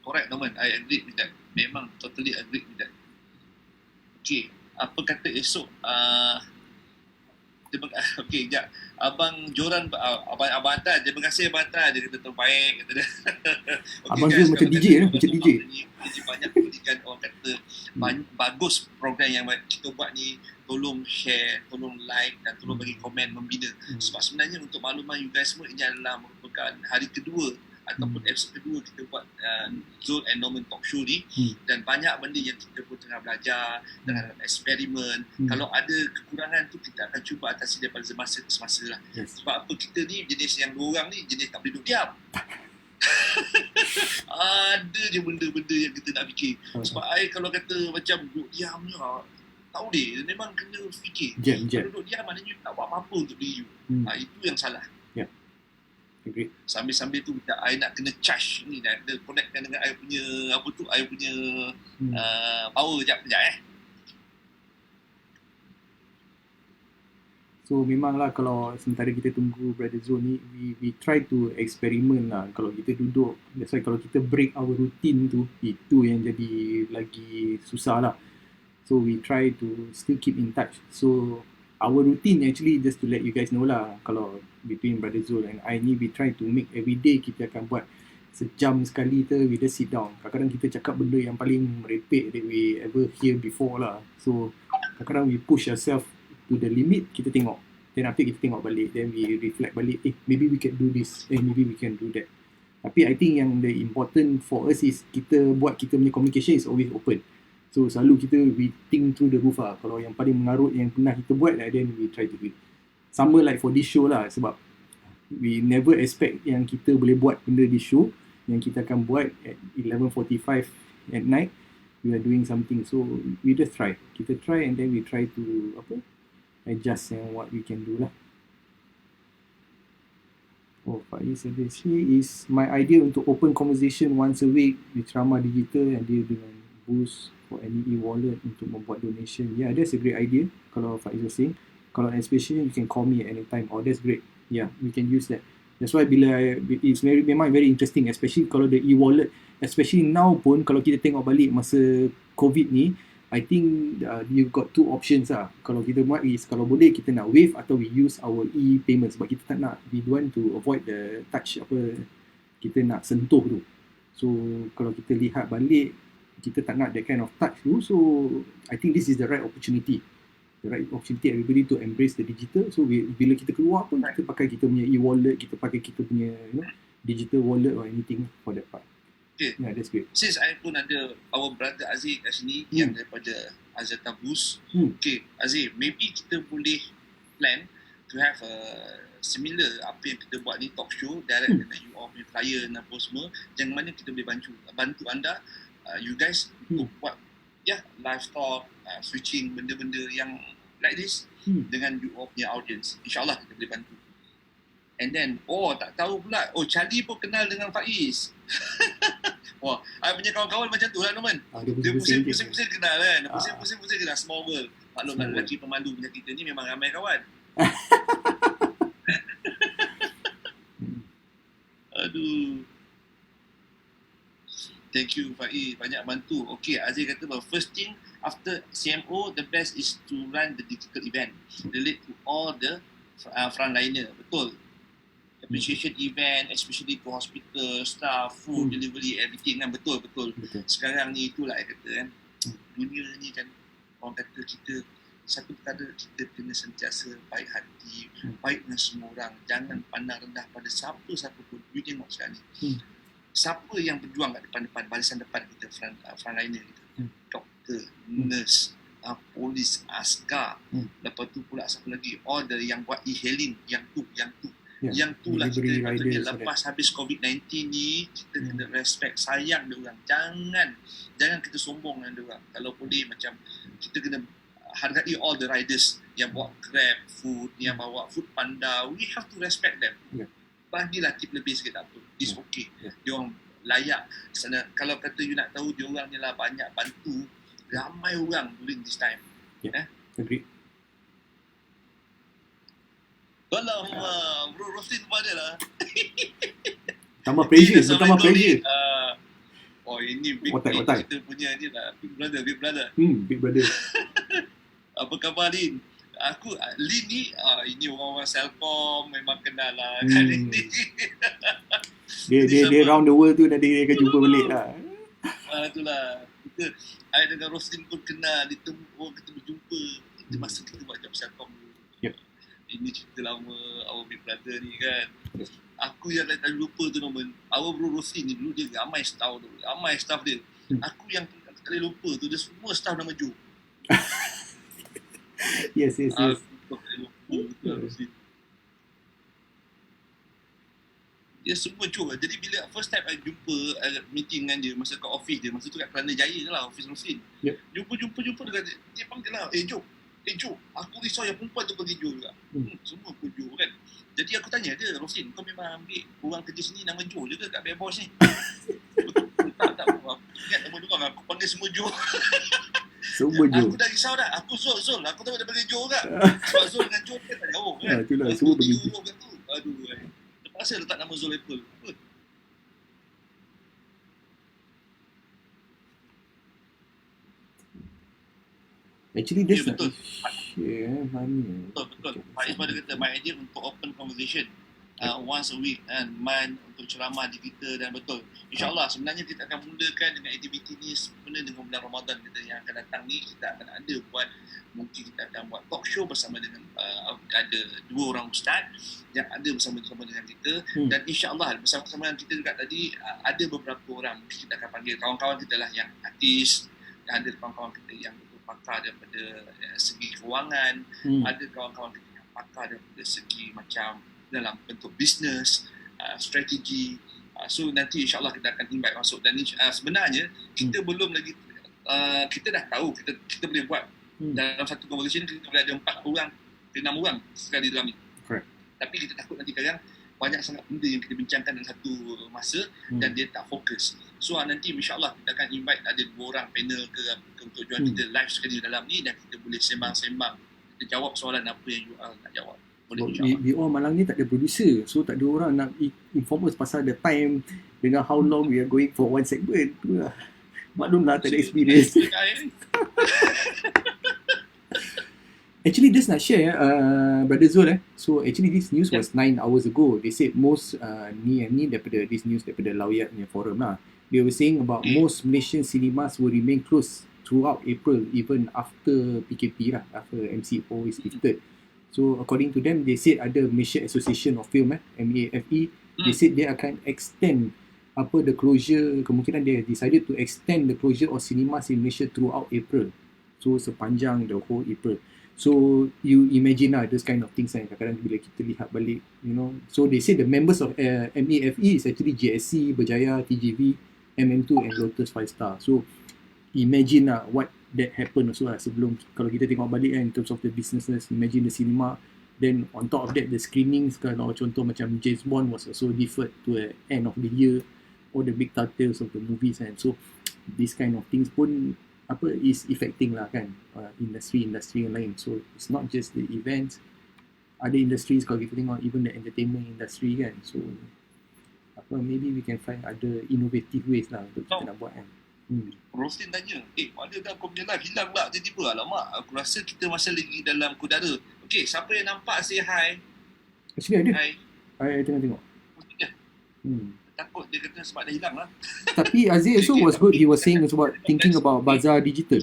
Correct, Norman. I agree with that. Memang totally agree with that. Okay, apa kata esok okay, sekejap. Abang Joran, Abang Atan, terima kasih Abang Atan, dia kata terbaik, kata dia. Okay, Abang Joran macam DJ lah, macam DJ. Banyak berikan orang kata bagus program yang kita buat ni, tolong share, tolong like dan tolong bagi komen membina. Sebab sebenarnya untuk makluman you guys semua, ini adalah merupakan hari kedua ataupun episode kedua kita buat Zul and Norman Talk Show ni, dan banyak benda yang kita pun tengah belajar, tengah eksperimen. Kalau ada kekurangan tu kita akan cuba atasi daripada semasa ke semasa lah. Sebab apa, kita ni jenis yang dua orang ni jenis tak boleh duduk diam. Ada je benda-benda yang kita nak fikir. Sebab I kalau kata macam duduk diam ni, tak boleh, memang kena fikir. Kalau duduk diam maknanya tak buat apa-apa untuk diri you. Itu yang salah. Okay. Sambil-sambil tu I nak kena charge ni, nak kena connectkan dengan I punya I punya power sekejap. So memanglah kalau sementara kita tunggu Brother Zul ni, we try to experiment lah. Kalau kita duduk, that's why kalau kita break our routine tu, itu yang jadi lagi susah lah. So we try to still keep in touch. So our routine actually, just to let you guys know lah, kalau between Brother Zul and I ni, we try to make every day kita akan buat sejam sekali tu, we just sit down. Kadang-kadang kita cakap benda yang paling merepek that we ever hear before lah. So kadang-kadang we push ourselves to the limit, kita tengok. Then after kita tengok balik, then we reflect balik, maybe we can do this, maybe we can do that. Tapi I think yang the important for us is kita buat kita punya communication is always open. So selalu we think through the roof lah. Kalau yang paling mengarut yang pernah kita buat, then we try to do it. Sama like for this show lah, sebab we never expect yang kita boleh buat benda di show, yang kita akan buat at 11:45 at night, we are doing something. So we just try. Kita try and then we try to adjust what we can do lah. Faiz Adesi is my idea untuk open conversation once a week with Ceramah Digital, and dia dengan boost for any e-wallet untuk membuat donation. Yeah, that's a great idea. Kalau Faiz was saying, kalau especially you can call me at any time. That's great. Yeah, we can use that. That's why it's memang very interesting, especially kalau the e-wallet, especially now pun kalau kita tengok balik masa COVID ni, I think you've got two options lah. Kalau kita buat is, kalau boleh kita nak wave atau we use our e-payment, sebab kita tak nak, we want to avoid the touch kita nak sentuh tu. So kalau kita lihat balik, kita tak nak that kind of touch tu. So I think this is the right opportunity. Everybody to embrace the digital. So bila kita keluar pun, kita pakai kita punya e-wallet, kita pakai kita punya digital wallet or anything for that part. Okay. Yeah, that's great. Since I pun ada our brother Aziz kat sini, yang daripada Azata Boost. Okay, Aziz, maybe kita boleh plan to have a similar apa yang kita buat ni, talk show direct dengan you all punya flyer dan apa semua, yang mana kita boleh bantu anda, you guys untuk buat live talk, switching benda-benda yang like this dengan you all punya audience. InsyaAllah kita boleh bantu. And then, tak tahu pula, Charlie pun kenal dengan Faiz. Wah, I punya kawan-kawan macam tu lah, Norman. Dia pusing-pusing kenal kan. Pusing-pusing kenal, small world. Maklum kan, lelaki pemalu punya kita ni memang ramai kawan. Aduh. Thank you, Faiz. Banyak bantu. Okay, Aziz kata, first thing after CMO, the best is to run the digital event. Relate to all the frontliner. Betul. Appreciation event, especially to hospital, staff, food, delivery, everything kan. Betul. Sekarang ni itulah saya kata kan. Dunia ni kan orang kata kita, satu perkara kita kena sentiasa baik hati, baik dengan semua orang. Jangan pandang rendah pada siapa-siapa pun. You tengok sekarang ni. Siapa yang berjuang kat depan-depan, barisan depan kita, frontliner kita. Doktor, nurse, polis, askar. Lepas tu pula siapa lagi? Order yang buat e-hailing, yang tu. Yang tu lah kita kata lepas habis COVID-19 ni, kita kena respect, sayang dia orang. Jangan kita sombong dengan dia orang. Kalau boleh macam kita kena hargai all the riders yang bawa Grab food, yang bawa Food Panda. We have to respect them. Bagilah tip lebih sikit tak apa. It's okay. Dia orang layak. Kalau kata you nak tahu, dia orang ni lah banyak bantu ramai orang during this time. Agree. Alamak, bro, roasting kepada lah. Tambah pressure. Oh, ini big kita punya ni lah. Big brother. Big brother. Apa khabar, Lin? Lin ni, ini orang-orang Selcom memang kenal lah. Dia round the world tu nanti dia akan jumpa balik lah. Itulah. Saya dengan roasting pun kenal. Kita berjumpa. Kita masa kita buat job Selcom. Ini cerita lama our big brother ni kan. Aku yang tak lupa tu Norman. Our bro Rosin ni dulu dia ramai staff dia. Aku yang tak boleh lupa tu, dia semua staff nama Joe. Yes. Aku tak boleh lupa Rosin. Dia semua Joe. Jadi bila first time I jumpa meeting dengan dia masa kat office dia, masa tu kat Kelana Jaya je lah, office Rosin. Jumpa dia panggil lah, Jo, aku risau yang perempuan tu pergi Jo juga. Semua aku Jo kan. Jadi aku tanya dia, Rosin, kau memang ambil orang kerja sini nama Jo je ke kat Bear Boss ni? Tak. Aku ingat nama dia, aku panggil semua Jo. Semua Jo. Aku dah risau dah. Aku Zul. Aku tahu dia panggil Jo kan. Sebab Zul dengan Jo dia tak jauh kan. Itulah, semua pergi Jo. Aduh. Terpaksa letak nama Zul Apple. Actually that's betul. Money. Betul. Pak Ismail dia kata my idea untuk open conversation once a week and month untuk ceramah di kita, dan betul. InsyaAllah sebenarnya kita akan mulakan dengan aktiviti ni sebenarnya dengan bulan Ramadan kita yang akan datang ni. Kita akan ada mungkin kita akan buat talk show bersama dengan ada 2 orang ustaz yang ada bersama-sama dengan kita, dan insyaAllah bersama-sama dengan kita juga tadi ada beberapa orang kita akan panggil kawan-kawan kita lah yang artis, dan ada kawan-kawan kita yang pakar daripada segi kewangan, ada kawan-kawan kita yang pakar daripada segi macam dalam bentuk bisnes, strategi. So nanti insyaAllah kita akan invite masuk, dan sebenarnya kita belum lagi kita dah tahu kita boleh buat dalam satu conversation kita boleh ada 4 orang ke 6 orang sekali dalam ni. Correct. Tapi kita takut nanti kadang banyak sangat benda yang kita bincangkan dalam satu masa dan dia tak fokus. So nanti insyaAllah kita akan invite ada 2 orang panel ke untuk jual kita live sekali dalam ni, dan kita boleh sembang-sembang, kita jawab soalan apa yang you nak jawab. Boleh insyaAllah. Di Malang ni tak ada producer, so tak ada orang nak inform us pasal the time dengan how long we are going for one segment tu lah. Maklumlah tak ada experience. Actually, just nak share, Brother Zul. So actually this news was 9 hours ago. They said most ni daripada this news daripada Lawyat punya forum lah. They were saying about most Malaysian cinemas will remain closed throughout April, even after PKP lah, after MCO is lifted. So according to them, they said ada Malaysia Association of Film, MAFE, they said they akan extend the closure, kemungkinan they decided to extend the closure of cinemas in Malaysia throughout April. So sepanjang the whole April. So you imagine lah those kind of things kadang-kadang bila kita lihat balik, so they say the members of MAFE is actually GSC, Berjaya, TGV, MM2 and Lotus 5 Star. So imagine lah what that happened also lah sebelum, kalau kita tengok balik in terms of the businesses, imagine the cinema, then on top of that the screenings, kalau contoh macam James Bond was also deferred to the end of the year, all the big titles of the movies, and so this kind of things pun is affecting lah kan industri yang lain. So it's not just the events, other industries kalau kita tengok, even the entertainment industry kan. So maybe we can find other innovative ways lah untuk kita nak buat kan. Roslin tanya, mana dah kau punya live hilang pula tiba-tiba. Alamak, aku rasa kita masih lagi dalam kudara. Okay, siapa yang nampak say hi? Actually ada. Hi. I tengah tengok. Takut dia kata sebab dah hilang lah. Tapi Aziz also was good. He was saying about thinking about Bazaar Digital.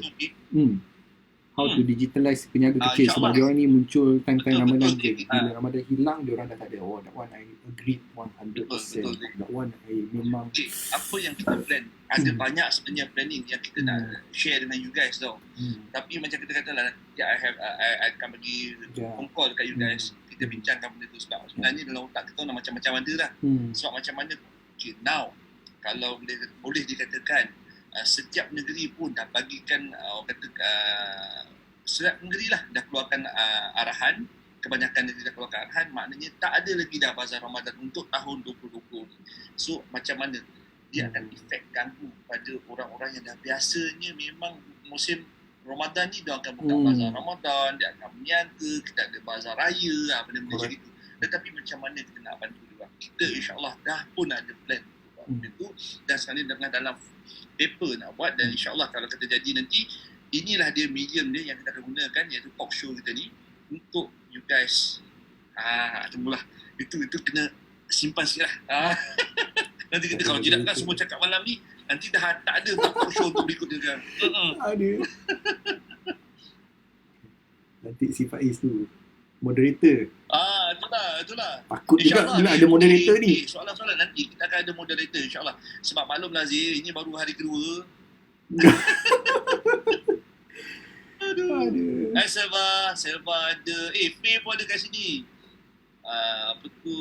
how to digitalize peniaga kecil, sebab diorang ni muncul time-time Ramadan je. Bila Ramadan hilang, diorang dah tak ada. Oh, that one I agree 100%. That one I memang apa yang kita plan, ada banyak sebenarnya planning yang kita nak share dengan you guys tau. Tapi macam kita kata lah, I akan bagi phone call dekat you guys, kita bincangkan benda tu. Sebab sebenarnya dalam otak kita nak macam-macam ada lah. Sebab macam mana, okay, now kalau boleh dikatakan setiap negeri pun dah bagikan setiap negeri lah dah keluarkan arahan, kebanyakan negeri dah keluarkan arahan, maknanya tak ada lagi dah bazar Ramadan untuk tahun 2020 ni. So macam mana dia akan efek ganggu pada orang-orang yang dah biasanya memang musim Ramadan ni dia akan buka bazar Ramadan, dia akan berniaga, kita ada bazar raya, benda-benda macam itu. Tetapi macam mana kita nak bantu juga, kita insyaAllah dah pun ada plan itu, dan sekali dengan dalam paper nak buat, dan insyaAllah kalau kita jadi nanti, inilah dia medium dia yang kita akan gunakan, iaitu talk show kita ni untuk you guys. Tunggulah, itu kena simpan sikit lah. Nanti kita kalau tidak kan semua cakap malam ni, nanti dah tak ada talk show untuk berikutnya kan. Ada. Nanti si Faiz tu moderator. Itulah. Takut juga bila ada moderator ni. Soalan-soalan nanti kita akan ada moderator insyaAllah. Sebab maklumlah Zee, ini baru hari kedua. Aduh. Selva ada. Faye pun ada kat sini. Apa tu,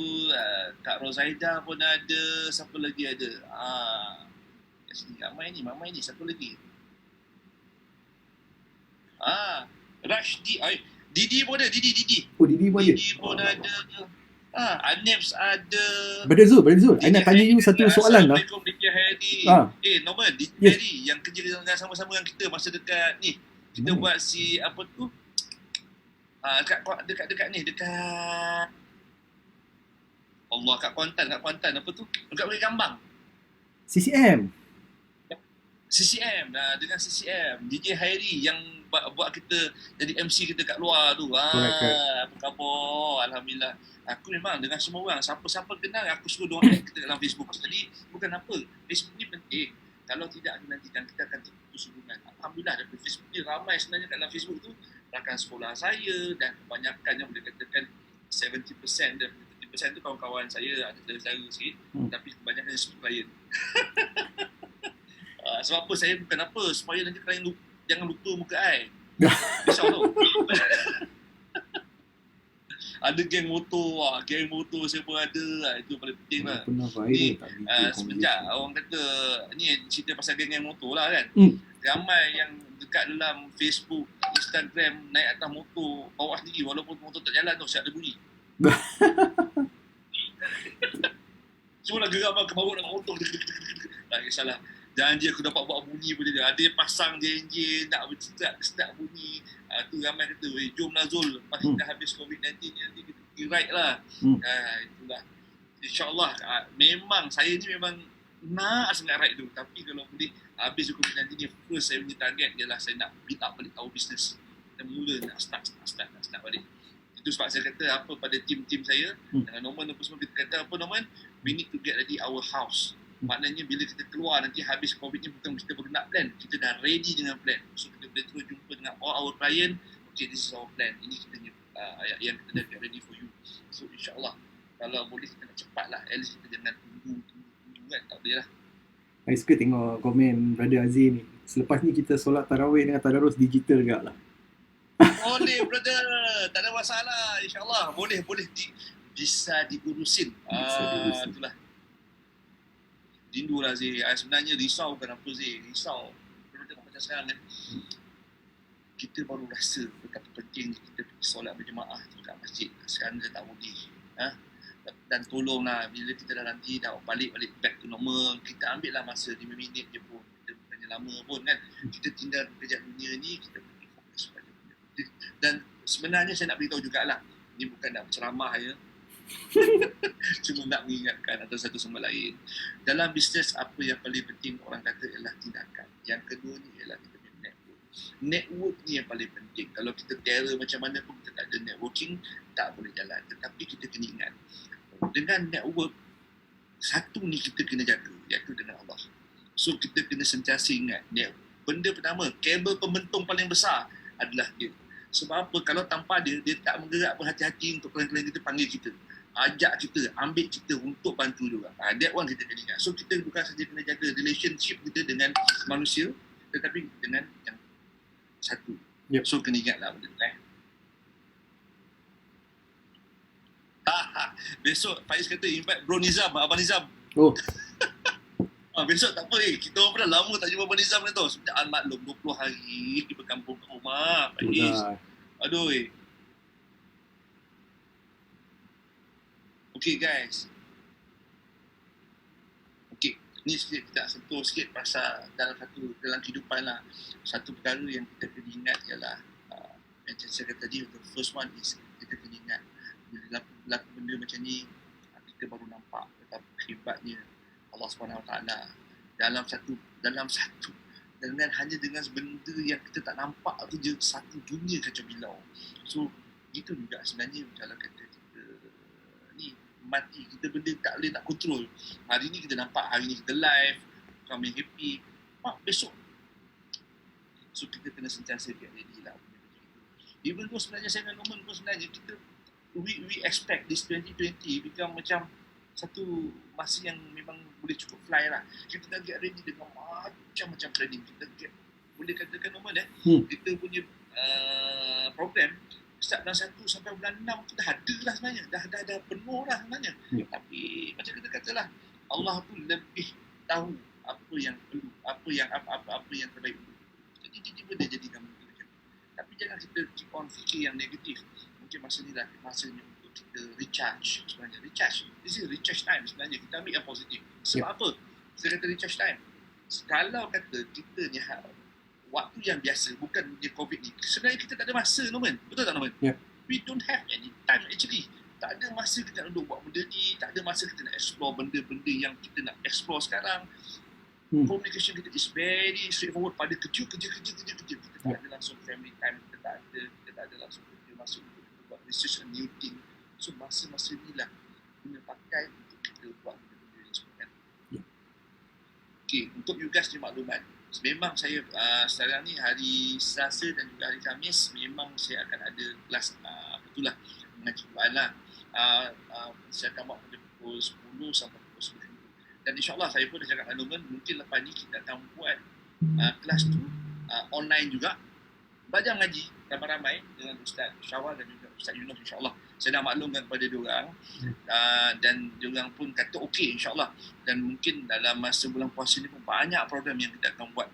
Kak Rozaida pun ada. Siapa lagi ada? Kat sini. Mamai ni. Siapa lagi? Rashdi. Didi pun ada. Didi. Oh, Didi pun ada. Didi pun ada. Aneps ada. Brother Zul, I nak tanya you satu soalan lah. Assalamualaikum DJ Harry. Norman, DJ Harry yang kerja dengan sama-sama dengan kita masa dekat ni. Kita buat si apa tu? Dekat ni, dekat Allah, kat Kuantan apa tu? Dekat Bukit Kambang. CCM. Dengan CCM DJ Hairi yang buat kita jadi MC kita kat luar tu. Apa khabar? Alhamdulillah. Aku memang dengan semua orang, siapa-siapa kenal aku suruh doa kita dalam Facebook. Jadi bukan apa, Facebook ni penting. Kalau tidak ada nanti kan kita akan terputus hubungan. Alhamdulillah dari Facebook ni ramai sebenarnya kat dalam Facebook tu rakan sekolah saya, dan kebanyakannya boleh katakan 70% dan 30% tu kawan-kawan saya, ada saudara sikit, tapi kebanyakan semua klien. Sebab apa, saya bukan apa, supaya nanti klien jangan lupa muka I. InsyaAllah. Ada geng motor saya pun ada. Itu paling penting lah. Ni semenjak orang kata ni cerita pasal geng motor lah kan. Ramai yang dekat dalam Facebook, Instagram naik atas motor, bawa sendiri walaupun motor tak jalan tu, siap ada bunyi. Semua geram ke bawah dalam motor. Tak kisahlah. Janji aku dapat buat bunyi pun dia. Ada pasang enjin nak sedap bunyi. Tu ramai kata, jomlah Zul, lepas kita habis COVID-19 ni nanti kita pergi ride lah. Itulah. InsyaAllah, memang saya ni memang nak sangat ride tu. Tapi kalau boleh habis COVID-19 ni, first saya punya target ialah saya nak build up balik our business. Kita mula nak start balik. Itu sebab saya kata apa pada tim-tim saya, dengan Norman apa semua, kita kata apa Norman, we need to get ready our house. Maknanya bila kita keluar nanti habis COVID ni, bukan kita baru nak plan, kita dah ready dengan plan. So kita boleh terus jumpa dengan all our client, okay, this is our plan, ini kita yang kita dah get ready for you. So insyaAllah kalau boleh kita nak cepat lah, at least kita jangan tunggu kan, tak boleh lah. Saya suka tengok komen Brother Azim ni. Selepas ni kita solat tarawih dengan tadarus digital juga lah. Boleh brother, tak ada masalah, insyaAllah boleh bisa diurusin. Itulah. Rindu lah Zee. Sebenarnya risau bukan apa Zee. Risau. Kalau tengok macam sekarang kan. Kita baru rasa betapa penting kita pergi solat berjemaah dekat masjid. Sekarang dah tak boleh. Dan tolonglah bila kita dah nanti dah balik back to normal. Kita ambil lah masa 5 minit je pun. Kita bukannya lama pun kan. Kita tinggal kejap dunia ni. Kita pergi fokus pada dunia. Dan sebenarnya saya nak beritahu jugalah. Ini bukan nak berceramah ya. Cuma nak mengingatkan antara satu sama lain. Dalam bisnes, apa yang paling penting orang kata ialah tindakan. Yang kedua ni ialah kita punya network ni yang paling penting. Kalau kita terror macam mana pun, kita tak ada networking, tak boleh jalan. Tetapi kita kena ingat, dengan network, satu ni kita kena jaga, iaitu dengan Allah. So kita kena sentiasa ingat benda pertama, kabel pembentung paling besar adalah dia. Sebab apa? Kalau tanpa dia tak menggerak berhati-hati untuk klien-klien kita panggil kita, ajak kita, ambil kita untuk bantu dia. That one kita kena ingat. So kita bukan saja kena jaga relationship kita dengan manusia, tetapi dengan yang satu. Yep. So kena ingatlah benda tu. Besok Faiz kata invite Bro Nizam, Abang Nizam. Oh. Besok tak apa, kita orang pun dah lama tak jumpa Abang Nizam ni tau. Sebenarnya maklum 20 hari di berkampung kat rumah Faiz. Aduh. Okay guys. Okay, ni sikit kita nak sentuh sikit pasal dalam kehidupan lah. Satu perkara yang kita kena ingat ialah macam saya kata tadi, the first one is kita kena ingat bila berlaku benda macam ni, kita baru nampak betapa hebatnya Allah SWT dalam satu dengan hanya dengan benda yang kita tak nampak tu je, satu dunia kacau bilau. So gitu juga sebenarnya kalau kata kita ni mati, kita benda tak boleh nak kontrol. Hari ni kita nampak, hari ni kita live, kami happy, besok. So kita kena sentiasa get ready lah. Even though sebenarnya saya dengan Norman pun sebenarnya kita we expect this 2020 become macam satu masa yang memang boleh cukup fly lah. Kita dah get ready dengan macam-macam planning. Kita boleh katakan Norman kita punya program start bulan 1 sampai bulan 6 tu dah ada lah sebenarnya. Dah penuh lah sebenarnya. Tapi macam kita katalah, Allah tu lebih tahu apa yang perlu, apa yang terbaik. Jadi tiba-tiba dia jadikan benda macam tu. Tapi jangan kita keep on fikir yang negatif. Mungkin masa ni lah masanya untuk kita recharge sebenarnya. This is recharge time sebenarnya. Kita ambil yang positif. Sebab apa? Saya kata recharge time. Kalau kata kita ni waktu yang biasa, bukan dia COVID ni, sebenarnya kita tak ada masa, Norman. Betul tak, Norman? Yeah. We don't have any time actually. Tak ada masa kita nak duduk buat benda ni, tak ada masa kita nak explore benda-benda yang kita nak explore sekarang. Communication kita is very straightforward pada kerja. Kita tak ada langsung family time, kita tak ada langsung kerja masuk untuk kita buat research and new thing. So masa-masa ni lah guna pakai untuk kita buat benda-benda ni semua kan. Okay, untuk you guys ni maklumat, memang saya sekarang ni hari Selasa dan juga hari Khamis memang saya akan ada kelas betulah mengaji Quran lah. Saya akan buat pada pukul 10 sampai pukul 10. Dan insyaAllah saya pun dah cakap dengan Norman, mungkin lepas ni kita akan buat kelas tu online juga. Belajar mengaji ramai-ramai dengan Ustaz Syawal dan juga Ustaz Yunus insyaAllah. Saya dah maklumkan kepada diorang dan diorang pun kata okey insyaAllah. Dan mungkin dalam masa bulan puasa ni pun banyak program yang kita akan buat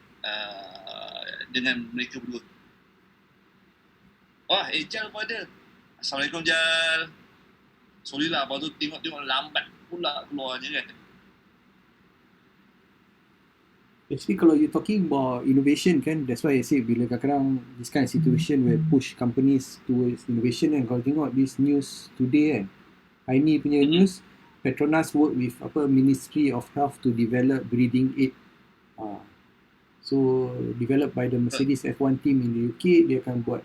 dengan mereka berdua. Wah, Jal pun ada. Assalamualaikum Jal. Sorry lah, baru tengok lambat pula keluarnya kan. Actually kalau you talking about innovation kan, that's why I say bila kadang-kadang this kind of situation will push companies towards innovation kan. Kalau tengok this news today kan, hari ni punya news, Petronas work with Ministry of Health to develop breathing aid. So developed by the Mercedes F1 team in the UK, dia akan buat,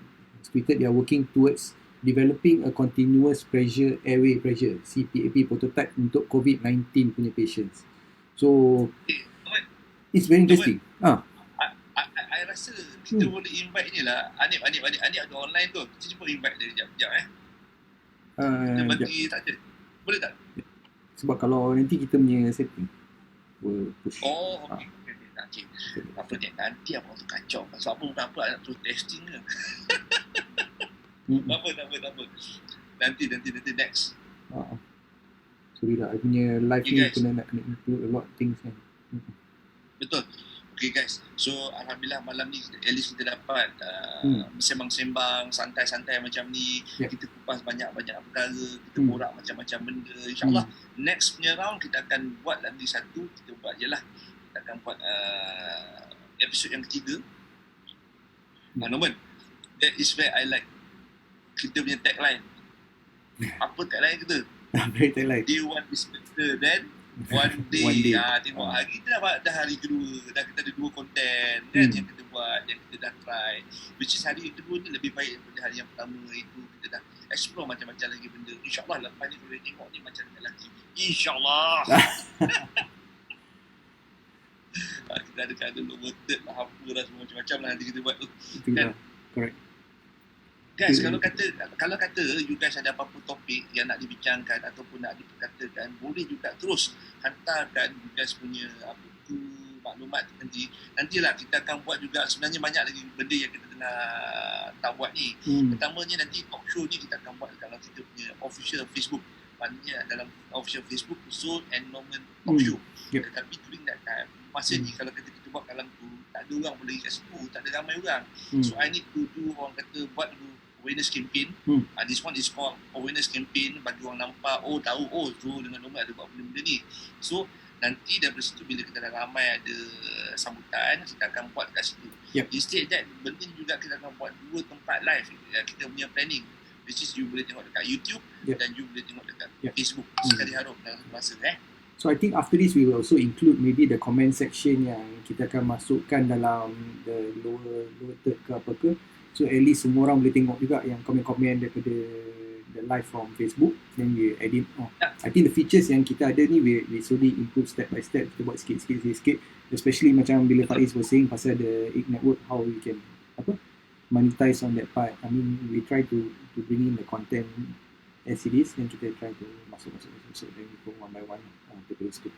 tweeted they are working towards developing a continuous pressure airway pressure CPAP prototype untuk COVID-19 punya patients. So it's very interesting. I rasa kita boleh invite ni lah. Anip ada online tu. Kita cuba invite dia sekejap kita bagi tak ada. Boleh tak? Sebab kalau nanti kita punya setting will push. Oh, okey. Okay. Apa ni? Nanti apa tu kacau. Sebab apa nak terus testing ke? Tak apa. Nanti next. Sorry lah, I punya live ni kena include a lot of things kan. Betul. Okay guys, so Alhamdulillah malam ni at least kita dapat sembang-sembang santai-santai macam ni. Kita kupas banyak-banyak perkara, kita borak macam-macam benda. InsyaAllah next punya round kita akan buat lagi satu. Kita buat je lah, kita akan buat episod yang ketiga. Norman, that is where I like kita punya tagline. Apa tagline kita? Tagline. Day one is better than one day. Tengok hari kita dah hari kedua, dah kita ada 2 konten kan yang kita buat, yang kita dah try, which is hari kedua ni lebih baik daripada hari yang pertama. Itu kita dah explore macam-macam lagi benda. InsyaAllah lepas ni boleh tengok ni macam lelaki, InsyaAllah. Kita ada lower third lah, apa lah, semua macam-macam lah nanti kita buat tu kan. Correct. Guys, kalau kata you guys ada apa-apa topik yang nak dibincangkan ataupun nak diperkatakan, boleh juga terus hantarkan you guys punya apa tu maklumat nantilah kita akan buat juga. Sebenarnya banyak lagi benda yang kita tengah tak buat ni. Pertamanya nanti talk show ni kita akan buat dalam kita punya official Facebook. Maknanya dalam official Facebook Zul and Norman talk show. Tetapi during that time masa ni kalau kita buat dalam tu tak ada orang boleh kat situ, tak ada ramai orang. So I need to do orang kata buat dulu awareness campaign. This one is called awareness campaign, bagi orang nampak, tahu Zul dengan Norman ada buat benda-benda ni. So nanti daripada situ bila kita dah ramai ada sambutan, kita akan buat kat situ. Instead that benda juga kita akan buat 2 tempat live kita punya planning, which is you boleh tengok dekat YouTube dan you boleh tengok dekat Facebook sekali harum dalam masa So I think after this we will also include maybe the comment section yang kita akan masukkan dalam the lower third ke apa ke. So at least semua orang boleh tengok juga yang komen-komen daripada the live from Facebook. Then we edit. I think the features yang kita ada ni we slowly improve step by step. Kita buat sikit. Especially macam bila Faiz was saying pasal the Ig Network, how we can monetize on that part. I mean we try to bring in the content as it is, dan kita try to masuk dan go one by one sikit.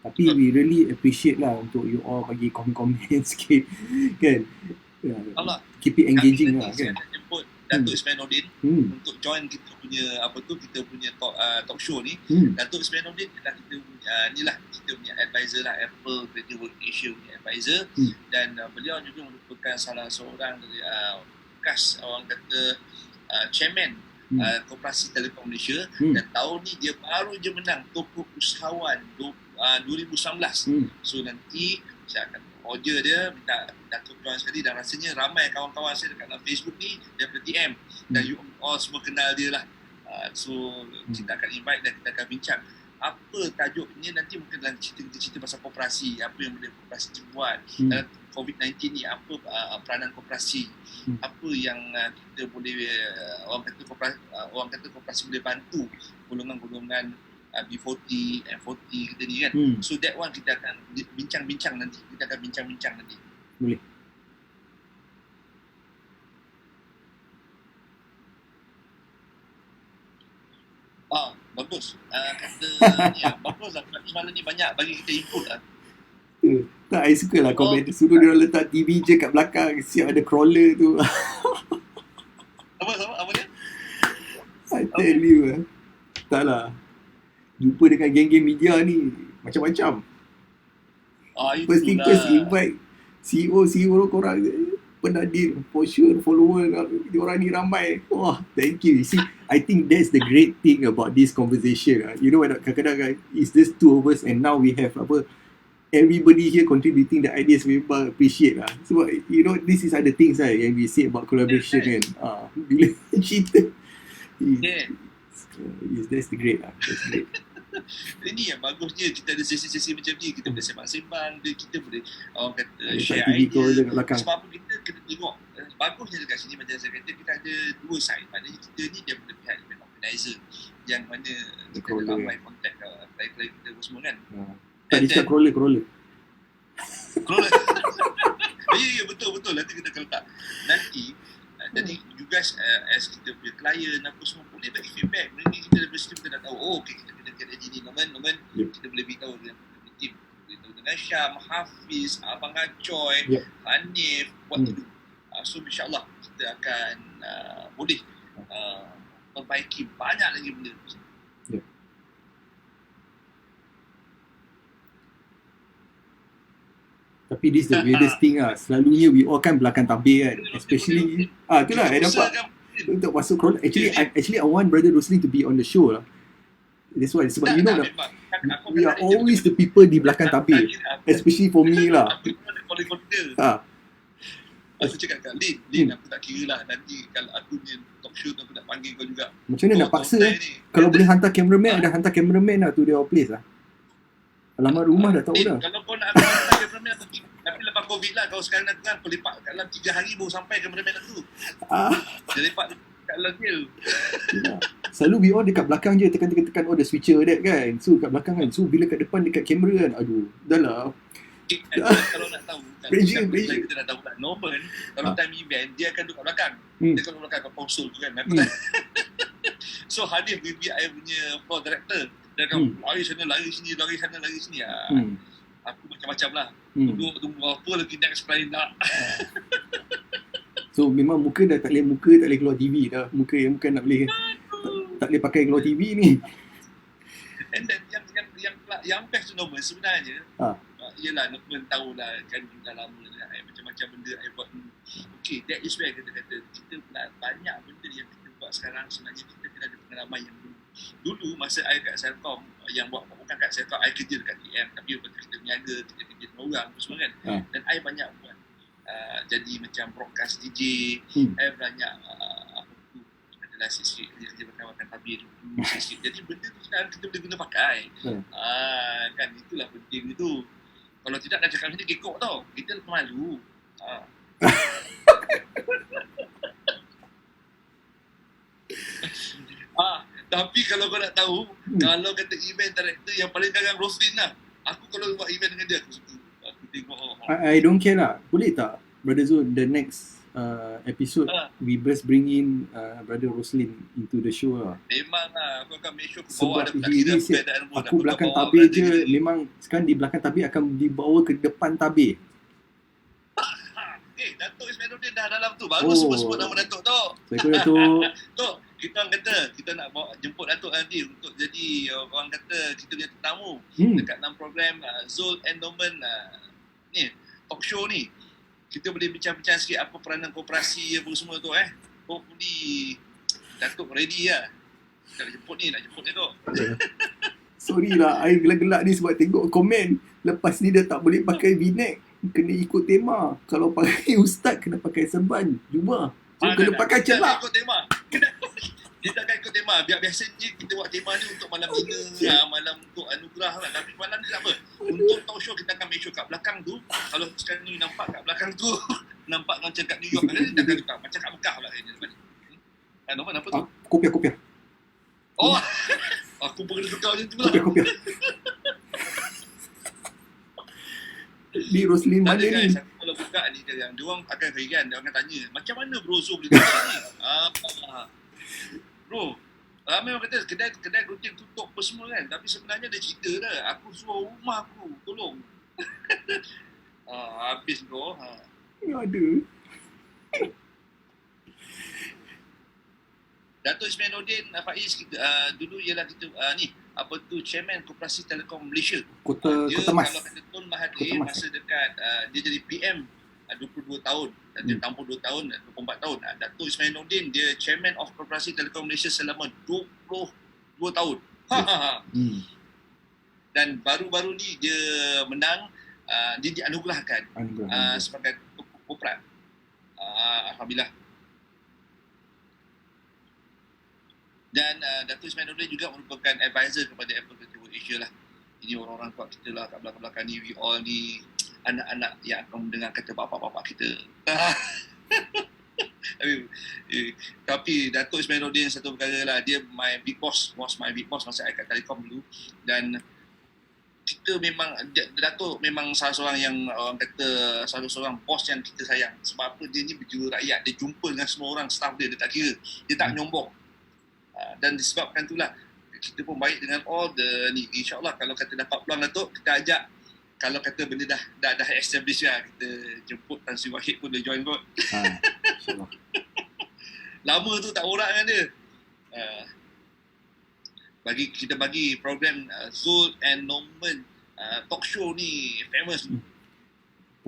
Tapi we really appreciate lah untuk you all bagi komen-komen sikit kan. Keep it engaging lah kan. Jemput Datuk Ismail untuk join kita punya kita punya talk show ni. Datuk Ismail adalah kita punya advisor lah, Apple Creative Work Asia punya advisor, dan beliau juga merupakan salah seorang dari bekas orang kata chairman Koperasi Telekom Malaysia, dan tahun ni dia baru je menang Tokoh Usahawan 2019. So nanti saya akan order dia, minta Datuk join sekali, dan rasanya ramai kawan-kawan saya dekat dalam Facebook ni daripada TM, dan you all semua kenal dia lah. So kita akan invite dan kita akan bincang apa tajuknya nanti. Mungkin dalam cerita pasal koperasi, apa yang boleh koperasi buat dalam COVID-19 ni, apa peranan koperasi, apa yang kita boleh orang kata koperasi boleh bantu golongan-golongan B40, M40 kita ni kan. So that one kita akan bincang-bincang nanti. Boleh. Bagus. Kata ni bagus lah. Malam ni banyak bagi kita input lah. Tak, I suka lah komen. Suruh dia orang letak TV je kat belakang, siap ada crawler tu. Apa dia? I tell you tak lah, jumpa dengan geng-geng media ni macam-macam. First thing first, invite CEO korang, penadir, for sure, follower orang ni ramai. Thank you. You see, I think that's the great thing about this conversation. You know what, kadang-kadang it's just 2 of us, and now we have everybody here contributing the ideas. We appreciate lah. Sebab you know, this is other things lah yang we say about collaboration kan. Bila cerita that's the great lah. That's great. Ini yang bagusnya kita ada sesi-sesi macam ni. Kita boleh sembang-sembang, kita boleh orang kata share idea. Sebab apa kita tengok bagusnya dekat sini, macam saya kata, kita ada 2 side. Maknanya kita ni daripada pihak event organizer, yang mana kita ada ramai kontak klien kita semua kan. Tak discount crawler. Ya, betul. Nanti kita akan letak. Nanti you guys as kita punya klien apa semua boleh bagi feedback. Benda ni kita daripada situ kita dah tahu. Okay, kita kena get ni Norman. Kita boleh beritahu dengan tim. Beritahu dengan Syam, Hafiz, Abang Acoy, Hanif, what to do. So insyaAllah kita akan boleh perbaiki banyak lagi benda. Tapi this the weirdest thing lah. Selalunya we all kan belakang tabir kan. Especially itulah I nampak untuk masuk crawler. Actually I want Brother Rosli to be on the show lah. That's why. Sebab you know lah, we are always the people di belakang tabir. Especially for me lah. Aku cakap kat Lin, aku tak kira lah. Nanti kalau aku ni talk show tu, aku nak panggil kau juga. Macam mana nak paksa kalau boleh hantar cameraman, ada hantar cameraman lah to their place lah. Alamat rumah dah tahu dah. Kalau kau nak hantar cameraman, tapi lepas COVID lah, kau sekarang nak lepak kat dalam 3 hari baru sampai cameraman tu. Dia lepak kat dalam hill. Selalu we all dekat belakang je, tekan the switcher that kan. So kat belakang kan. So bila kat depan dekat kamera kan, aduh, dah lah. Kalau nak tahu kan, Pressure. kita dah tahu lah Norman kalau time event dia akan duduk kat belakang. Dia akan duduk belakang kat konsol tu kan. So Hanif BBI punya floor director dia akan lari sana lari sini lari sana lari sini. Aku macam-macam lah. Tunggu apa lagi next plan nak. So memang muka dah tak boleh keluar TV dah. Muka yang bukan nak boleh tak boleh pakai keluar TV ni. And then yang best tu Norman sebenarnya yelah Norman tahulah kan dah lama dah macam-macam benda I buat. Okay, that is where kita kata kita banyak benda yang kita buat sekarang sebenarnya kita kena ada pengalaman yang dulu masa I kat Selcom yang bukan kat Selcom, I kerja dekat TM tapi kita berniaga, kita kerja dengan orang semua kan. Dan I banyak buat jadi macam broadcast DJ, I banyak adalah sikit kerja berkawan tabir sikit. Jadi benda tu sekarang kita boleh guna pakai. Kan itulah penting itu. Kalau tidak dah cakap macam ni kekok tau. Kita malu. Tapi kalau kau nak tahu, kalau kata event director yang paling garang Roslyn lah. Aku kalau buat event dengan dia, aku suka. Aku tengok. I don't care lah. Boleh tak, Brother Zul, the next episode, we best bring in Brother Roslyn into the show lah. Memang lah. Aku akan make sure aku sebab bawa aku belakang tabir je. Memang sekarang di belakang tabir akan dibawa ke depan tabir. Datuk Ismailudin dah dalam tu. Baru sebut nama Datuk tu. Assalamualaikum Datuk. Tok, kita orang kata kita nak bawa jemput Datuk nanti untuk jadi orang kata kita punya tetamu dekat dalam program Zul and Norman ni talk show ni. Kita boleh bincang-bincang sikit apa peranan koperasi apa semua tu Hopefully Datuk ready lah. Kita nak jemput ni Datuk. Sorry lah, I gelak-gelak ni sebab tengok komen. Lepas ni dia tak boleh pakai V-neck. Kena ikut tema. Kalau pakai ustaz, kena pakai serban. Jubah. So, kena pakai celak. Ikut tema. Dia takkan ikut tema. Biasanya kita buat tema ni untuk malam dinner, malam untuk anugerah lah. Tapi malam ni tak apa. Untuk talk show, kita akan make sure kat belakang tu. Kalau sekarang ni nampak kat belakang tu, nampak macam kat New York. Dia takkan tukar. Macam kat Mekah pula. Norman, apa tu? Kopiah. Oh, aku pun kena tukar macam tu lah. Kopiah. Di Roslyn mana ni? Guys, kalau buka ni dia orang akan heran, dia akan tanya, macam mana Bro Zul boleh tukar ni? Bro, ramai orang kata kedai gunting tutup apa semua kan, tapi sebenarnya ada cerita dah. Aku suruh rumah aku tolong. Habis bro. Ada. Datuk Ismailudin Faiz kita dulu ialah kita ni apa tu chairman Koperasi Telekom Malaysia. Kota Mas. Kalau kata Tun Mahathir masa dekat dia jadi PM 22 tahun dan dia tampung 2 tahun 24 tahun. Datuk Ismailudin dia chairman of Koperasi Telekom Malaysia selama 22 tahun. Dan baru-baru ni dia menang dia dianugerahkan sebagai korporat. Alhamdulillah. Dan Datuk Ismailudin juga merupakan advisor kepada Apple World Asia lah. Ini orang-orang kuat kita lah kat belakang-belakang ni. We all ni anak-anak yang akan mendengar kata bapak-bapak kita. Tapi Datuk Ismailudin satu perkara lah. Dia my big boss. Was my big boss masa saya kat Telekom dulu. Dan kita memang, Datuk memang salah seorang yang orang kata salah seorang bos yang kita sayang. Sebab apa, dia ni berjiwa rakyat. Dia jumpa dengan semua orang, staff dia tak kira. Dia tak nyombong. Dan disebabkan itulah kita pun baik dengan all the ni. InsyaAllah kalau kata dapat peluang Datuk, kita ajak. Kalau kata benda dah establish lah, kita jemput Tan Sri Wahid pun dia join kot. InsyaAllah. Lama tu tak borak dengan dia. Kita bagi program Zul and Norman talk show ni famous.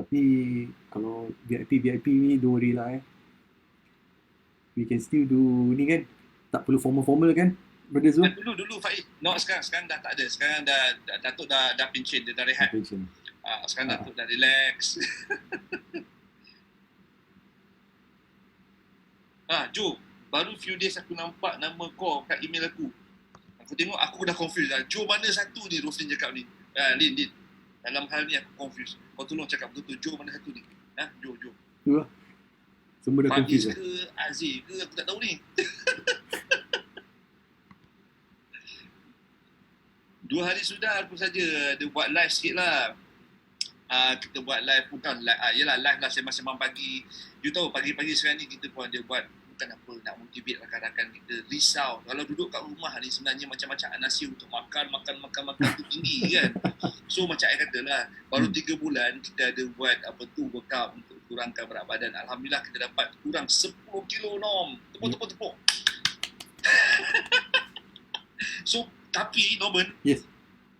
Tapi kalau VIP ni don't worry lah we can still do ni kan. Tak perlu formal kan, Brother Zul? Dulu Faiz. No, sekarang dah tak ada. Sekarang dah Datuk dah pension, dia dah rehat. Sekarang Datuk dah relax. Jo, baru few days aku nampak nama kau kat email aku. Aku tengok, aku dah confused dah. Jo mana satu ni Roslyn cakap ni? Lin. Dalam hal ni aku confused. Kau tolong cakap betul-betul, Jo mana satu ni? Jo. Itulah. Semua dah confused ke Aziz ke, aku tak tahu ni. 2 hari sudah aku saja ada buat live sikit lah. kita buat live, bukan live, yelah live lah sembang-sembang pagi. You tahu pagi-pagi sekarang ni kita pun ada buat, bukan apa, nak motivate rakan-rakan kita risau. Kalau duduk kat rumah ni sebenarnya macam-macam nasi untuk makan tu tinggi kan. So macam saya kata lah, baru 3 bulan kita ada buat apa tu workout untuk kurangkan berat badan. Alhamdulillah kita dapat kurang 10 kilo Nom. Tepuk. So tapi Norman, Yes.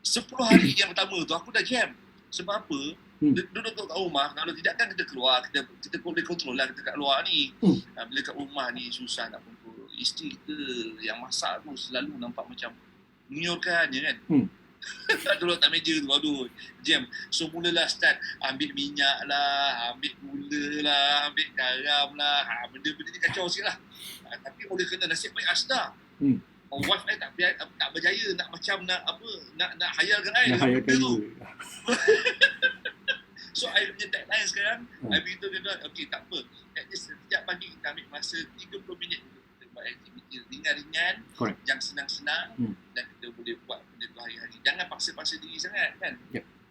10 hari yang pertama tu aku dah jam. Sebab apa? Duduk kat rumah, kalau tidak kan kita keluar, kita boleh kontrol lah kita kat luar ni. Bila kat rumah ni susah nak kontrol. Isteri kita yang masak tu selalu nampak macam menyorkan je kan. Duduk atas meja tu, aduh, jam. So mulalah start ambil minyak lah, ambil gula lah, ambil garam lah. Benda-benda ni kacau sikit lah. Tapi boleh kena nasib baik Asda. Wife I tak berjaya nak macam nak hayalkan I. Nak hayalkan tu. So I punya tagline sekarang, I beritahu dia, okay tak apa, at least setiap pagi kita ambil masa 30 minit untuk kita buat aktiviti ringan-ringan, yang senang-senang, dan kita boleh buat benda tu hari-hari. Jangan paksa-paksa diri sangat kan.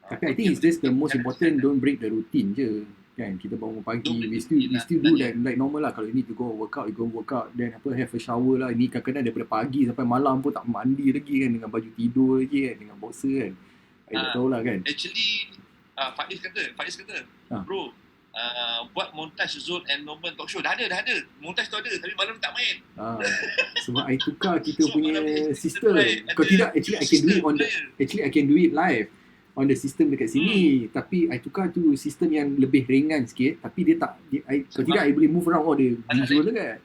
Tapi I think it's just the most important, don't break the routine je kan. Kita bangun pagi, we still do that like normal lah. Kalau you need to go work out, you go work out, then have a shower lah. Ini kadang-kadang daripada pagi sampai malam pun tak mandi lagi kan, dengan baju tidur lagi kan, dengan boxer kan. I tak tahu lah kan. Actually Faiz kata bro, buat montage Zul and Norman talk show. Dah ada montage tu ada, tapi malam tak main. Sebab I tukar kita punya sistem. Kalau tidak, actually I can do it live on the system dekat sini. Tapi I tukar tu sistem yang lebih ringan sikit. Tapi dia tak, kalau tidak I boleh move around all the visual dekat.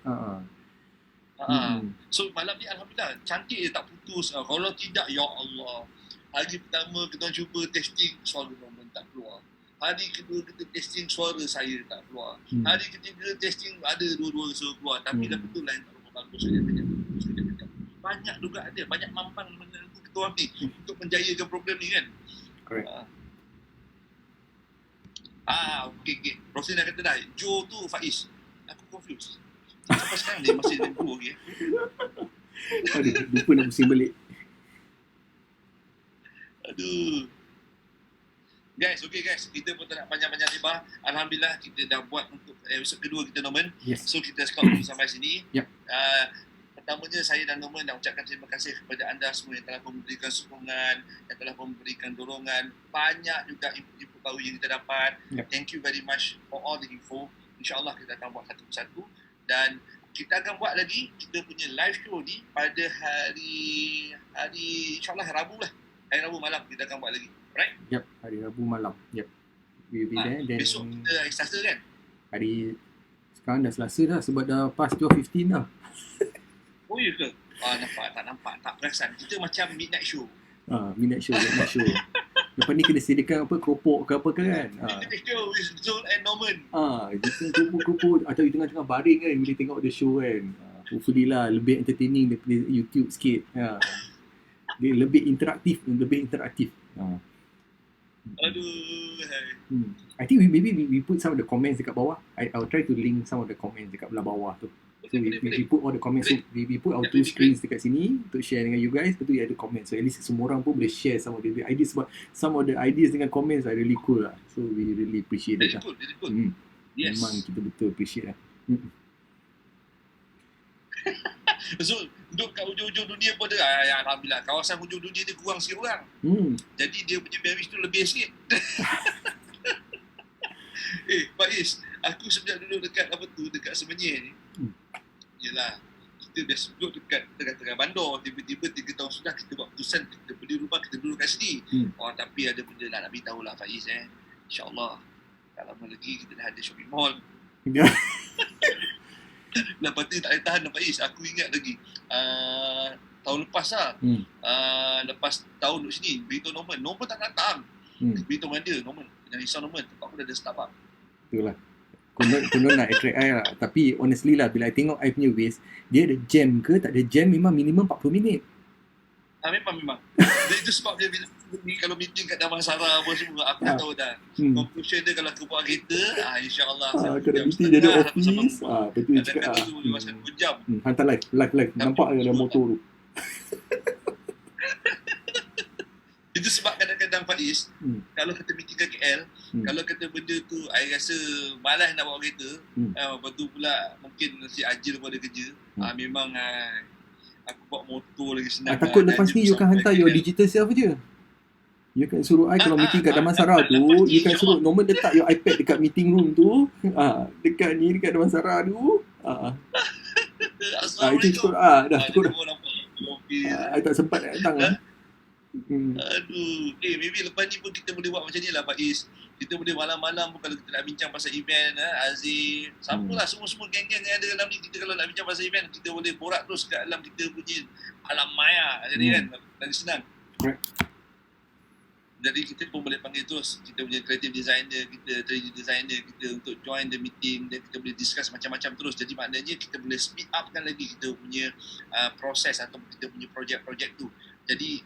So malam ni Alhamdulillah cantik je, tak putus. Kalau tidak, ya Allah, hari pertama kita cuba testing, suara Norman tak keluar. Hari kedua kita testing, suara saya tak keluar. Hari ketiga testing, ada dua-dua suara keluar. Tapi dah betul lah yang tak bagus saja. Banyak juga ada, banyak mampang menentu kita orang ni untuk menjayakan program ni kan. Correct. Okay. Roslyn dah kata dah, Joe tu Faiz. Aku confused. Sampai sekarang dia masih lembu lagi. Aduh, lupa nak pusing balik. Aduh. Guys, kita pun tak nak panjang-panjang lebar. Alhamdulillah kita dah buat untuk episod kedua kita, Norman. Yes. So kita stop dulu sampai sini. Yep. Pertamanya saya dan Norman nak ucapkan terima kasih kepada anda semua yang telah memberikan sokongan, yang telah memberikan dorongan. Banyak juga info baru yang kita dapat. Yep. Thank you very much for all the info. InsyaAllah kita akan buat satu persatu. Dan kita akan buat lagi kita punya live show ni pada hari InsyaAllah Rabu lah. Hari Rabu malam kita akan buat lagi. Right? Yep, hari Rabu malam. Yep. We'll be there. Then besok kita hari Selasa kan? Sekarang dah Selasa dah sebab dah past 12:15 dah. Oh ya ke? Nampak. Tak perasan. Kita macam midnight show. Midnight show. Lepas ni kena sediakan keropok ke apa kan. Midnight show with Zul and Norman. Kita keropok atau di tengah-tengah baring kan boleh tengok the show kan. Hopefully lah lebih entertaining daripada YouTube sikit. Dia lebih interaktif. Aduh. I think we put some of the comments dekat bawah. I'll try to link some of the comments dekat belah bawah tu. So we put all the comments. So we put our two screens dekat sini untuk share dengan you guys. Lepas tu ada comments. So at least semua orang pun boleh share some of the ideas. Sebab some of the ideas dengan comments are really cool lah. So we really appreciate it. Really cool. Yes. Memang kita betul appreciate lah. So duduk kat ujung-ujung dunia pun ada. Alhamdulillah kawasan ujung dunia ni kurang sikit orang. Jadi dia punya marriage tu lebih sikit. Faiz, aku sebenarnya duduk dekat dekat Semenyih ni. Yelah, kita biasa duduk dekat tengah-tengah bandar. Tiba-tiba 3 tahun sudah kita buat keputusan kita beli rumah, kita duduk kat sini. Tapi ada benda nak beritahu lah Faiz. InsyaAllah tak lama lagi kita dah ada shopping mall. Lepas tu tak boleh tahan Faiz. Aku ingat lagi tahun lepas lah. Lepas tahun duduk sini, beritahu Norman tak datang. Beritahu dengan dia, Norman, jangan risau Norman, tempat aku dah ada Starbucks. Betul lah. Konon nak attract I lah. Tapi honestly lah, bila I tengok I punya waist, dia ada jam ke tak ada jam, memang minimum 40 minit. Memang. Itu sebab dia kalau meeting kat Damansara apa semua, aku dah tahu dah. Conclusion dia kalau aku buat kereta, insyaAllah. Kalau meeting dia ada office, betul dia cakap. Kadang-kadang tu masa 2 jam. Hantar live. Nampak ada motor tu. Itu sebab kadang-kadang Faiz, kalau kata meeting kat KL, kalau kata benda tu I rasa malas nak bawa kereta, lepas tu pula mungkin si Ajil pun ada kerja, memang aku bawa motor lagi senang. Takut lepas ni you akan hantar your digital self je. You kan suruh I kalau meeting kat Damansara tu, you kan suruh Norman letak your iPad dekat meeting room tu, dekat Damansara tu. Itu cukup dah cukup dah. I tak sempat nak datang lah. Aduh, maybe lepas ni pun kita boleh buat macam ni lah Faiz. Kita boleh malam-malam pun kalau kita nak bincang pasal event, Aziz, siapalah semua geng-geng yang ada dalam ni, kita kalau nak bincang pasal event, kita boleh borak terus kat dalam kita punya alam maya. Jadi kan, lagi senang. Correct. Jadi kita pun boleh panggil terus kita punya creative designer, kita 3D designer kita untuk join the meeting, dan kita boleh discuss macam-macam terus. Jadi maknanya kita boleh speed upkan lagi kita punya proses atau kita punya projek-projek tu. Jadi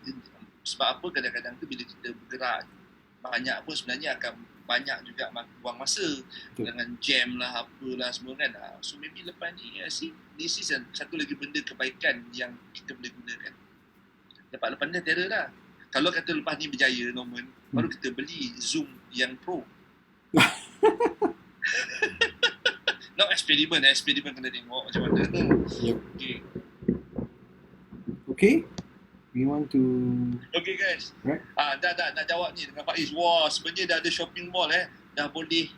sebab apa kadang-kadang tu bila kita bergerak banyak pun sebenarnya akan banyak juga buang masa. Betul. Dengan jam lah apalah semua kan. So maybe lepas ni this is satu lagi benda kebaikan yang kita boleh gunakan. Lepas ni terror lah. Kalau kata lepas ni berjaya Norman, baru kita beli Zoom yang Pro. No eksperimen kena tengok macam mana. Okay. We want to... Okay guys. Right? Dah nak jawab ni dengan Faiz. Wah, sebenarnya dah ada shopping mall Dah boleh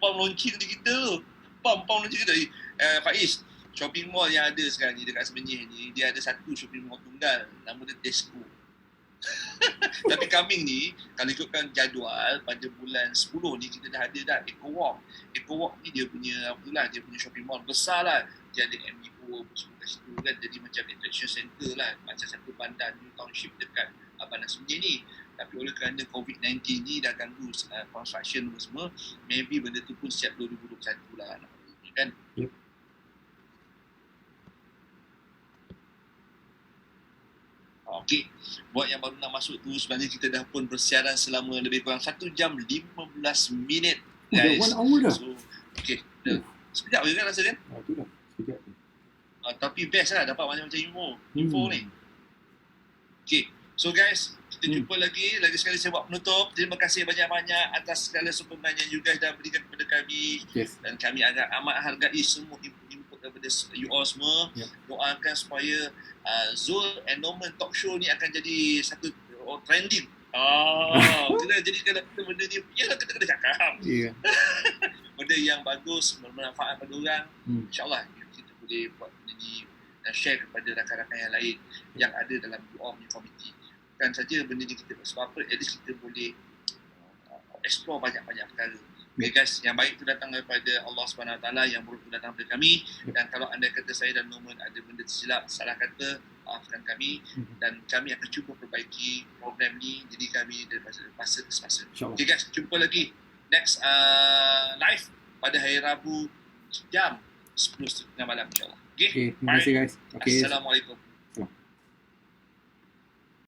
pump launching di kita tu. Pump launching kita. Faiz, shopping mall yang ada sekarang ni dekat Semenyih ni, dia ada satu shopping mall tunggal. Nama dia Tesco. Tapi coming ni, kalau ikutkan jadual pada bulan 10 ni, kita dah ada dah EcoWalk. EcoWalk ni dia punya dia punya shopping mall besar lah. Dia ada MBO semua kat situ kan. Jadi macam attraction center lah, macam satu bandar new township dekat bandar Semenyih ni. Tapi oleh kerana COVID-19 ni dah ganggu construction semua, maybe benda tu pun siap 2021 lah kan. Yep. Okey, buat yang baru nak masuk tu, sebenarnya kita dah pun bersiaran selama lebih kurang 1 jam 15 minit guys. 1 hour dah. So, okey, sekejap je kan rasa kan? Tu dah, sekejap. Tapi best lah dapat macam-macam info ni. Okey, so guys, kita jumpa lagi sekali saya buat penutup. Terima kasih banyak-banyak atas segala sokongan yang you guys dah berikan kepada kami. Yes. Dan kami agak amat hargai semua input daripada you all semua. Doakan supaya Zul and Norman talk show ni akan jadi satu trending. Kita jadikan benda ni, yalah kita kena cakap. Benda yang bagus, bermanfaat pada orang. InsyaAllah kita boleh buat benda ni dan share kepada rakan-rakan yang lain yang ada dalam UOM community. Bukan saja benda ni kita sebab apa, at least kita boleh explore banyak-banyak perkara. Okay guys, yang baik tu datang daripada Allah SWT, yang buruk tu datang daripada kami. Dan kalau anda kata saya dan Norman ada benda tersilap, salah kata, maafkan kami. Dan kami akan cuba perbaiki program ni, jadi kami daripada masa ke semasa. Okay guys, jumpa lagi next live pada hari Rabu jam 10.30 malam insyaAllah. Okay, terima kasih guys. Assalamualaikum.